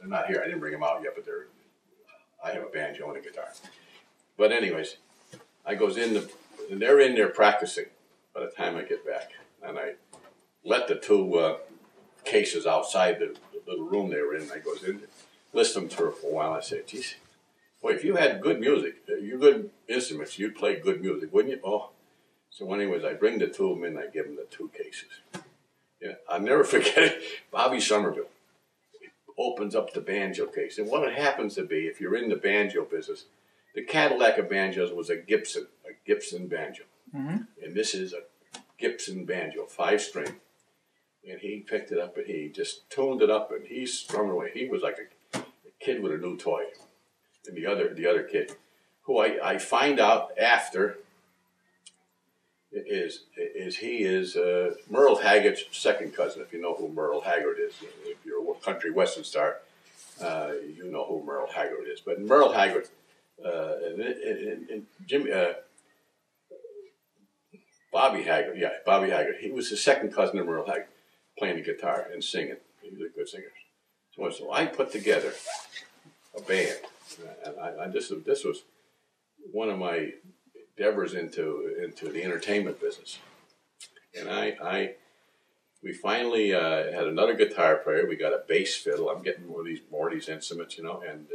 not here. I didn't bring them out yet, but I have a banjo and a guitar. But anyways, I goes in, and they're in there practicing by the time I get back. And I let the 2 cases outside the little room they were in. I goes in, listen to her for a while. I said, geez, boy, if you had good music, you good instruments, you'd play good music, wouldn't you? Oh. So anyways, I bring the 2 of them in, I give them the 2 cases. Yeah, I'll never forget it. Bobby Somerville opens up the banjo case. And what it happens to be, if you're in the banjo business, the Cadillac of banjos was a Gibson banjo. Mm-hmm. And this is a Gibson banjo, 5-string. And he picked it up and he just tuned it up and he strummed away. He was like a kid with a new toy. And the other kid, who I find out after, is Merle Haggart's second cousin. If you know who Merle Haggard is, if you're a country western star, you know who Merle Haggard is. But Merle Haggard and Jimmy, Bobby Haggard. He was the second cousin of Merle Haggard, playing the guitar and singing. He was a good singer. So I put together a band, and this was one of my endeavors into the entertainment business. And we finally had another guitar player. We got a bass fiddle. I'm getting one of these Morty's instruments, and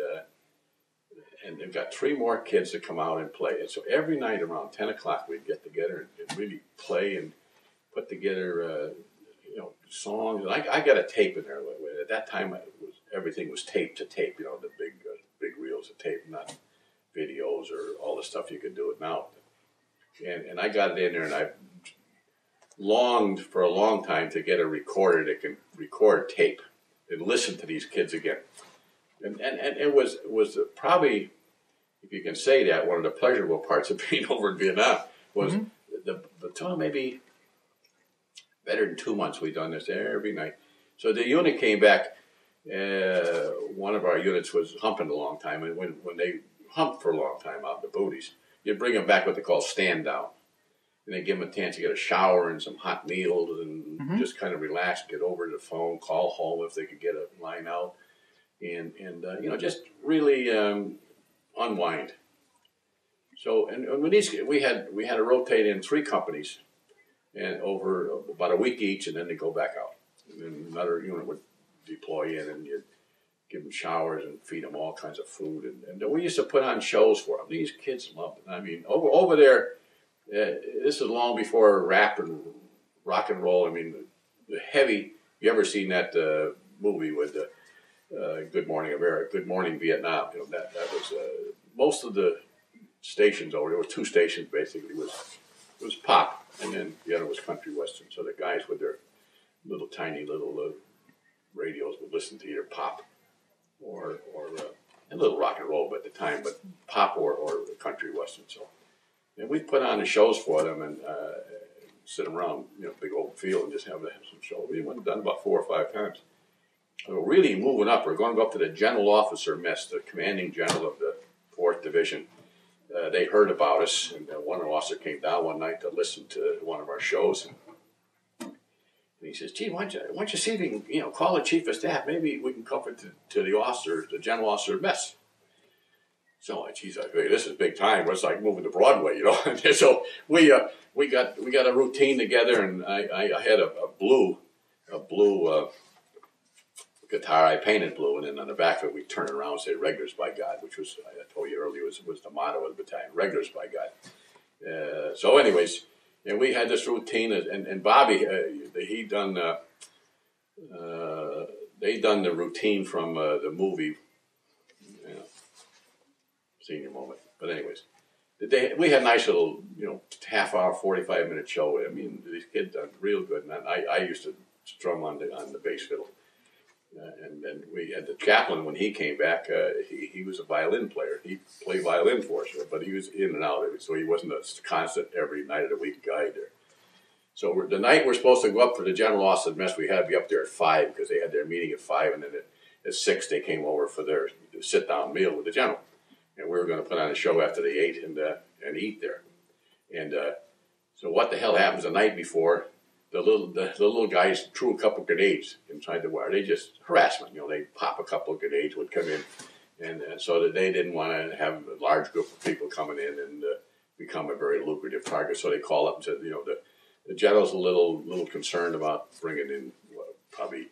they've got 3 more kids to come out and play. And so every night around 10 o'clock, we'd get together and really play and put together, songs. And I got a tape in there. At that time, everything was tape to tape, the big reels of tape, not videos or all the stuff you could do it now. And I got it in there, and I longed for a long time to get a recorder that can record tape and listen to these kids again. And it was probably, if you can say that, one of the pleasurable parts of being over in Vietnam was the maybe better than 2 months we'd done this every night. So the unit came back. One of our units was humping a long time, and when they humped for a long time out in the booties, you'd bring them back what they call stand down. And they give them a chance to get a shower and some hot meals and just kind of relax, get over to the phone, call home if they could get a line out. And just really unwind. So, and when we had to rotate in 3 companies, and over about a week each, and then they go back out. And then another unit would deploy in, and you'd give them showers and feed them all kinds of food. And we used to put on shows for them. These kids loved it. I mean, over there, this is long before rap and rock and roll. I mean, the heavy. You ever seen that movie with the Good Morning America, Good Morning Vietnam? That was most of the stations over there were 2 stations basically. Was pop, and then the other was country western. So the guys with their tiny little radios would listen to either pop or a little rock and roll at the time, but pop or country western. So and we put on the shows for them and sit around, big open field and just have some show. We went and done about 4 or 5 times. So we're really moving up. We're going to go up to the general officer mess, the commanding general of the 4th Division. They heard about us, and one officer came down one night to listen to one of our shows. And he says, "Gee, why don't you see if you can, call the chief of staff? Maybe we can come to the general officer mess." So, geez, I figured this is big time. It's like moving to Broadway, So we got a routine together, and I had a blue guitar. I painted blue, and then on the back of it we turn it around and say "Regulars by God," which was, I told you earlier, was the motto of the battalion, "Regulars by God." So, anyways, and we had this routine, and Bobby, they done the routine from the movie. Senior moment. But anyways, we had a nice little, half-hour, 45-minute show. I mean, these kids done real good. And I used to strum on the bass fiddle. And then we had the chaplain, when he came back, he was a violin player. He played violin for us, but he was in and out of it, so he wasn't a constant every night of the week guy there. So the night we're supposed to go up for the general officer mess, we had to be up there at 5 because they had their meeting at 5, and then at 6 they came over for their sit-down meal with the general. And we were going to put on a show after they ate and eat there. And so what the hell happens the night before? The little guys threw a couple of grenades inside the wire. They just harassment. They pop a couple of grenades, would come in, and so that they didn't want to have a large group of people coming in and become a very lucrative target. So they called up and said, the general's a little concerned about bringing in probably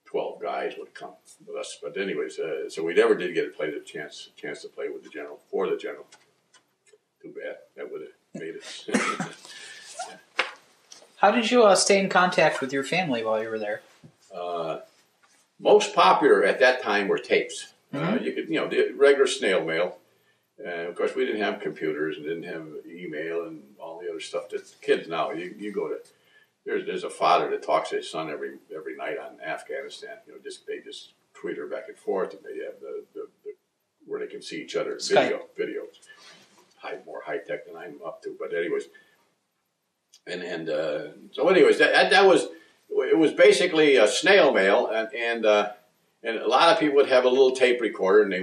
12 guys would come with us. But anyways, so we never did get a chance to play with the general, for the general. Too bad. That would have made it. How did you stay in contact with your family while you were there? Most popular at that time were tapes. You could, the regular snail mail. Of course, we didn't have computers and didn't have email and all the other stuff that kids now. You go to. There's a father that talks to his son every night on Afghanistan. They just Twitter back and forth, and they have the where they can see each other videos. More high tech than I'm up to, but anyways. So anyways, that was, it was basically a snail mail, and a lot of people would have a little tape recorder, and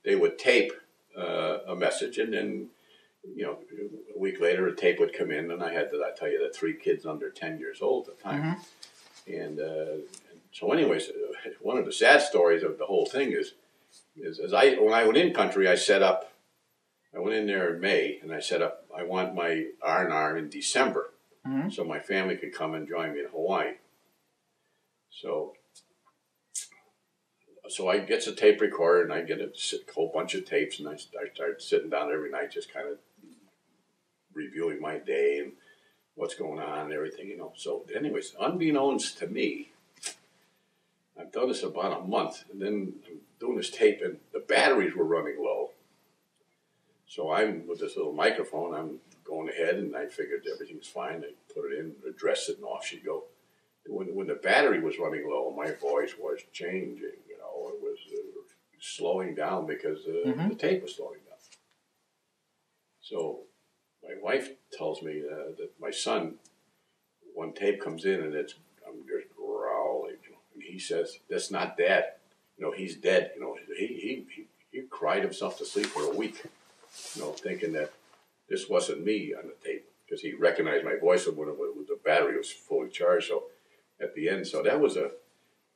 they would tape a message, and then a week later a tape would come in, and I tell you, the 3 kids under 10 years old at the time, and So anyways, one of the sad stories of the whole thing is when I went in country, I went in there in May, and I set up, I want my R&R in December, so my family could come and join me in Hawaii. So I get a tape recorder, and I get a whole bunch of tapes, and I start sitting down every night just kind of reviewing my day and what's going on and everything, you know. So anyways, unbeknownst to me, I've done this about a month, and then I'm doing this tape, and the batteries were running low. So I'm, with this little microphone, I'm going ahead, and I figured everything's fine. I put it in, address it, and off she'd go. When the battery was running low, my voice was changing, you know. It was slowing down because the tape was slowing down. So my wife tells me that my son, one tape comes in, and I'm just growling. And he says, "That's not Dad. You know, he's dead." You know, he cried himself to sleep for a week, you know, thinking that this wasn't me on the tape, because he recognized my voice when the battery was fully charged. So at the end, so that was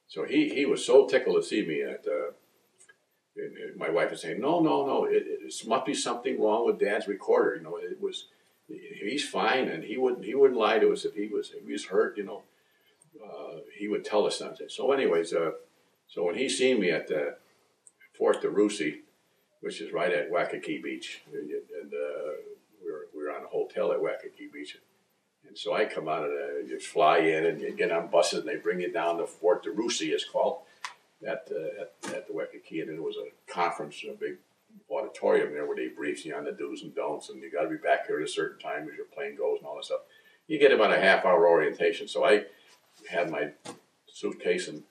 so he was so tickled to see me at. And my wife was saying, no, it must be something wrong with Dad's recorder. You know, he's fine, and he wouldn't lie to us if he was hurt. You know, he would tell us something. So anyways, so when he seen me at Fort DeRussy, which is right at Waikiki Beach, and we were on a hotel at Waikiki Beach, and so I come out of you fly in and you get on buses and they bring you down to Fort DeRussy, it's called. At the Waikiki, and there was a conference, a big auditorium there where they brief you on the do's and don'ts, and you got to be back here at a certain time as your plane goes and all that stuff. You get about a half-hour orientation. So I had my suitcase, and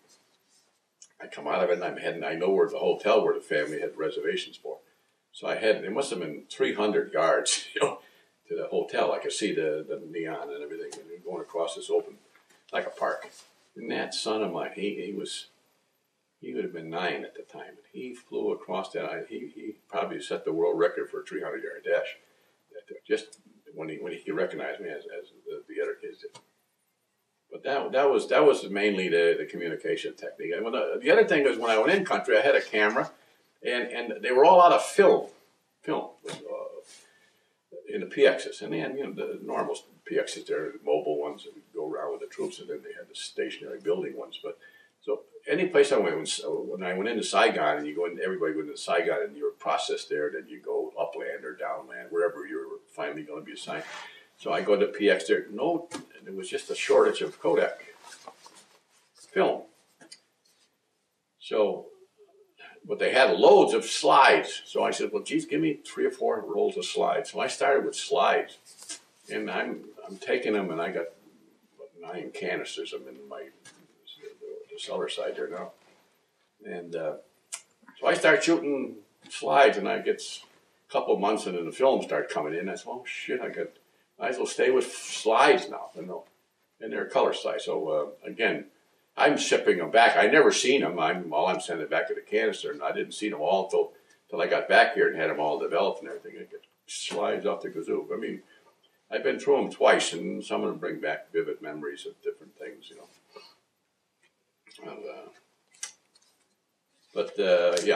I come out of it, and I'm heading. I know where the hotel where the family had reservations for. So I had. It must have been 300 yards, you know, to the hotel. I could see the neon and everything, and going across this open, like a park. And that son of mine, he would have been 9 at the time, and he flew across that. He probably set the world record for a 300-yard dash. Just when he recognized me as the other kids did. But that was mainly the communication technique. And the other thing is, when I went in country, I had a camera, and they were all out of film in the PXs, and they had, you know, the normal PXs there, the mobile ones that would go around with the troops, and then they had the stationary building ones, but. So any place I went, when I went into Saigon, and everybody went into Saigon, and you were processed there, then you go upland or downland, wherever you were finally going to be assigned. So I go to PX there. No, and it was just a shortage of Kodak film. So, but they had loads of slides. So I said, well, geez, give me 3 or 4 rolls of slides. So I started with slides, and I'm taking them, and I got 9 canisters of them in my cellar side there now, and so I start shooting slides, and I get a couple of months, and then the films start coming in. I said, "Oh shit! might as well stay with slides now, you know, and they're color slides." So again, I'm shipping them back. I never seen them. I'm sending it back to the canister, and I didn't see them all until I got back here and had them all developed and everything. I get slides off the kazoo. I mean, I've been through them twice, and some of them bring back vivid memories of different things, you know. Yeah,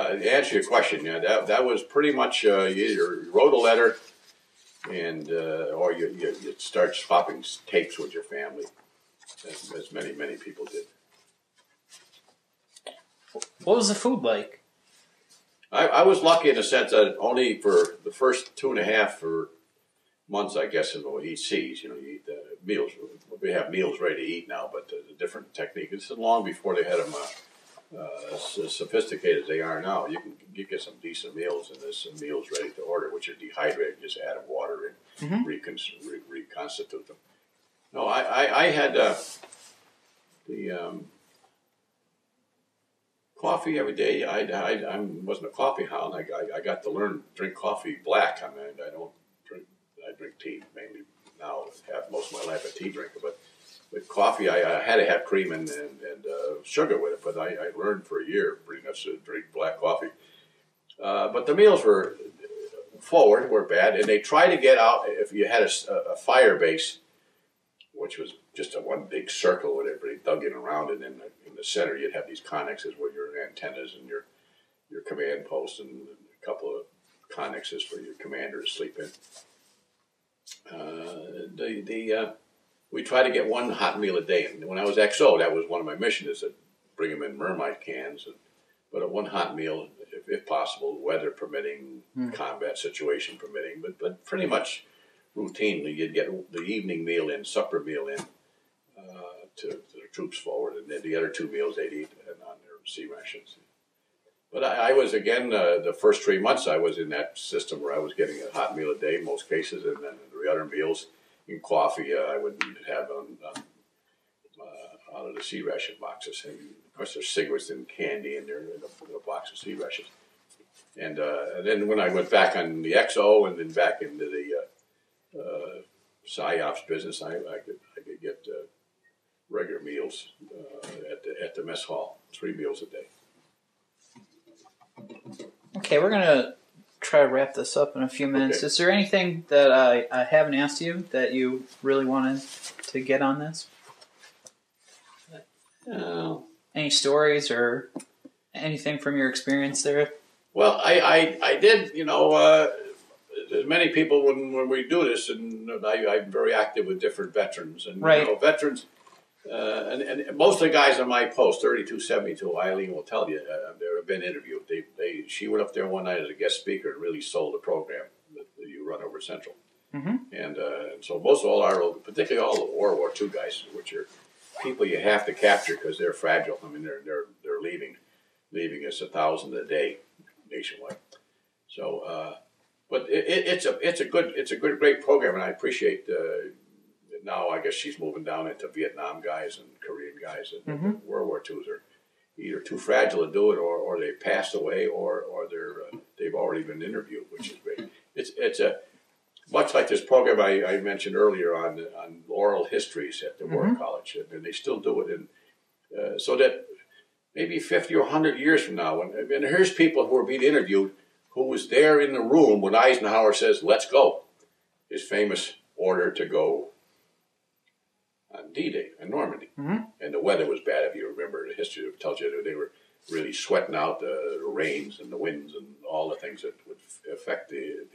to answer your question, yeah, that was pretty much you either wrote a letter, and or you start swapping tapes with your family, as many people did. What was the food like? I was lucky in the sense that only for the first 2.5 months, I guess, in ECs, you know, you eat meals. We have meals ready to eat now, but the different technique. It's long before they had them as sophisticated as they are now. You get some decent meals, and there's some meals ready to order, which are dehydrated. Just add water and reconstitute them. No, I had the coffee every day. I wasn't a coffee hound. I got to drink coffee black. I mean, I drink tea mainly now. Have most of my life a tea drinker, but with coffee, I had to have cream and sugar with it. But I learned for a year pretty much to drink black coffee. But the meals were bad, and they tried to get out if you had a fire base, which was just one big circle with everybody dug in around it in the the center, you'd have these connexes where your antennas and your command post and a couple of connexes for your commander to sleep in. We try to get one hot meal a day. And when I was XO, that was one of my missions, is to bring them in mermite cans. But at one hot meal, if possible, weather permitting, combat situation permitting. But pretty much routinely, you'd get the evening meal in, supper meal in to the troops forward. And then the other 2 meals they'd eat on their C rations. But I was, again, the first 3 months I was in that system where I was getting a hot meal a day in most cases, and then the other meals in coffee I would have out of the C ration boxes. And of course, there's cigarettes and candy in there in a box of C rations. And then when I went back on the XO and then back into the PSYOPs business, I could get regular meals at the mess hall, 3 meals a day. Okay, we're going to try to wrap this up in a few minutes. Okay. Is there anything that I haven't asked you that you really wanted to get on this? Any stories or anything from your experience there? Well, I did, there's many people when we do this, and I'm very active with different veterans. And, right. Veterans, and most of the guys on my post, 3272, Eileen will tell you, they've been interviewed. She went up there one night as a guest speaker and really sold the program that you run over Central. Mm-hmm. And so most of all particularly all the World War II guys, which are people you have to capture because they're fragile. I mean, they're leaving us 1,000 a day nationwide. So, but it's a great program, and I appreciate. Now I guess she's moving down into Vietnam guys and Korean guys. And mm-hmm. World War IIs are either too fragile to do it, or they've passed away, or they've already been interviewed, which is great. It's a much like this program I mentioned earlier on oral histories at the War mm-hmm. College, and they still do it, and so that maybe 50 or 100 years from now, and here's people who are being interviewed who was there in the room when Eisenhower says, "Let's go," his famous order to go on D-Day in Normandy. Mm-hmm. And the weather was bad. If you remember the history, it tells you that they were really sweating out the rains and the winds and all the things that would affect the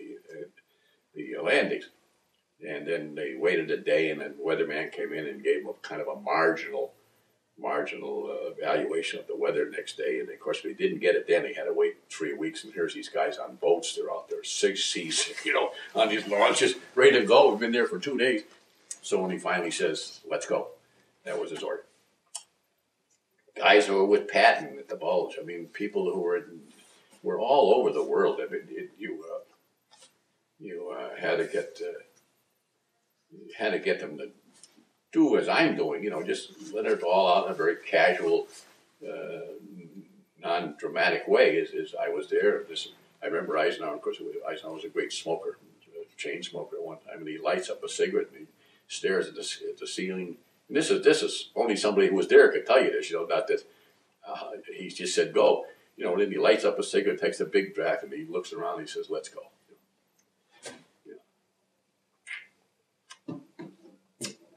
landings. And then they waited a day, and then the weatherman came in and gave them a kind of a marginal evaluation of the weather next day. And of course, we didn't get it then. They had to wait 3 weeks. And here's these guys on boats. They're out there 6 seas, on these launches, ready to go. We've been there for 2 days. So when he finally says, "Let's go," that was his order. Guys who were with Patton at the Bulge. I mean, people who were all over the world. I mean, you had to get them to do as I'm doing. Just let it all out in a very casual, non-dramatic way. As I was there, I remember Eisenhower. Of course, Eisenhower was a great smoker, a chain smoker at one time, and he lights up a cigarette and he stares at the ceiling. And this is only somebody who was there could tell you this. Not that he just said go. And then he lights up a cigarette, takes a big draft, and he looks around and he says, "Let's go."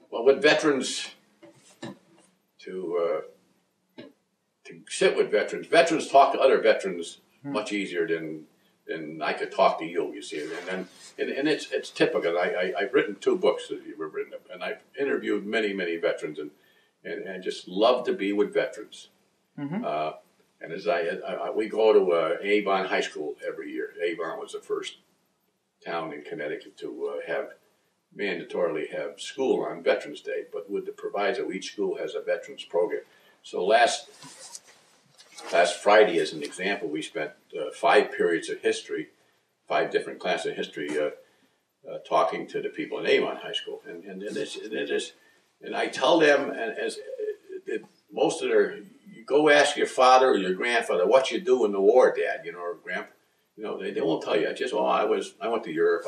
Well, with veterans, to sit with veterans talk to other veterans much easier than I could talk to you. You see, and it's typical. I've written 2 books that you've written, and I've interviewed many veterans, and just love to be with veterans. Mm-hmm. And as we go to Avon High School every year. Avon was the first town in Connecticut to mandatorily have school on Veterans Day, but with the proviso each school has a veterans program. So last Friday, as an example, we spent 5 periods of history, 5 different classes of history, talking to the people in Avon High School, and I tell them, as most of you go ask your father or your grandfather what you do in the war, Dad, or Grandpa, they won't tell you. I went to Europe.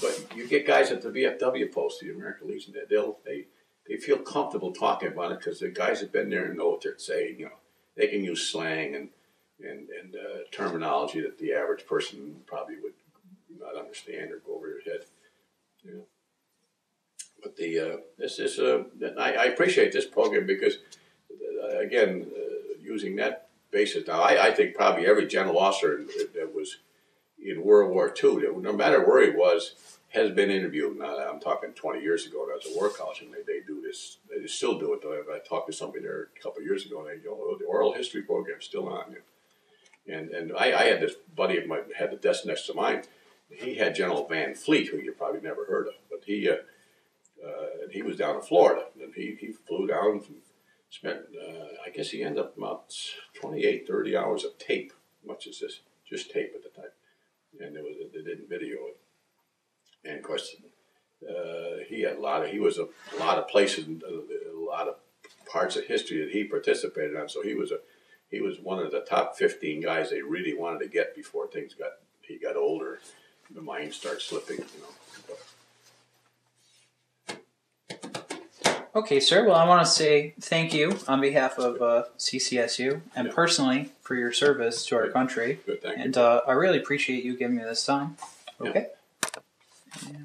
But you get guys at the VFW post, the American Legion, they feel comfortable talking about it because the guys have been there and know what they're saying. They can use slang and terminology that the average person probably would not understand or go over their head. But I appreciate this program because again, using that basis now, I think probably every general officer that was in World War II, no matter where he was, has been interviewed. Now, I'm talking 20 years ago. That was a war college, and they do this. They still do it. I talked to somebody there a couple of years ago, and they go, "Oh, the oral history program's still on." And I had this buddy of mine had the desk next to mine. He had General Van Fleet, who you probably never heard of, but he was down in Florida, and he flew down and spent, I guess he ended up about 28, 30 hours of tape, much as this, just tape at the time, and they didn't video it. And of course, he was a lot of places, a lot of parts of history that he participated on. So he was one of the top 15 guys they really wanted to get before he got older. The mind starts slipping, Okay, sir. Well, I want to say thank you on behalf of CCSU and personally for your service to our country. Good, thank you. And I really appreciate you giving me this time. Okay. Yeah.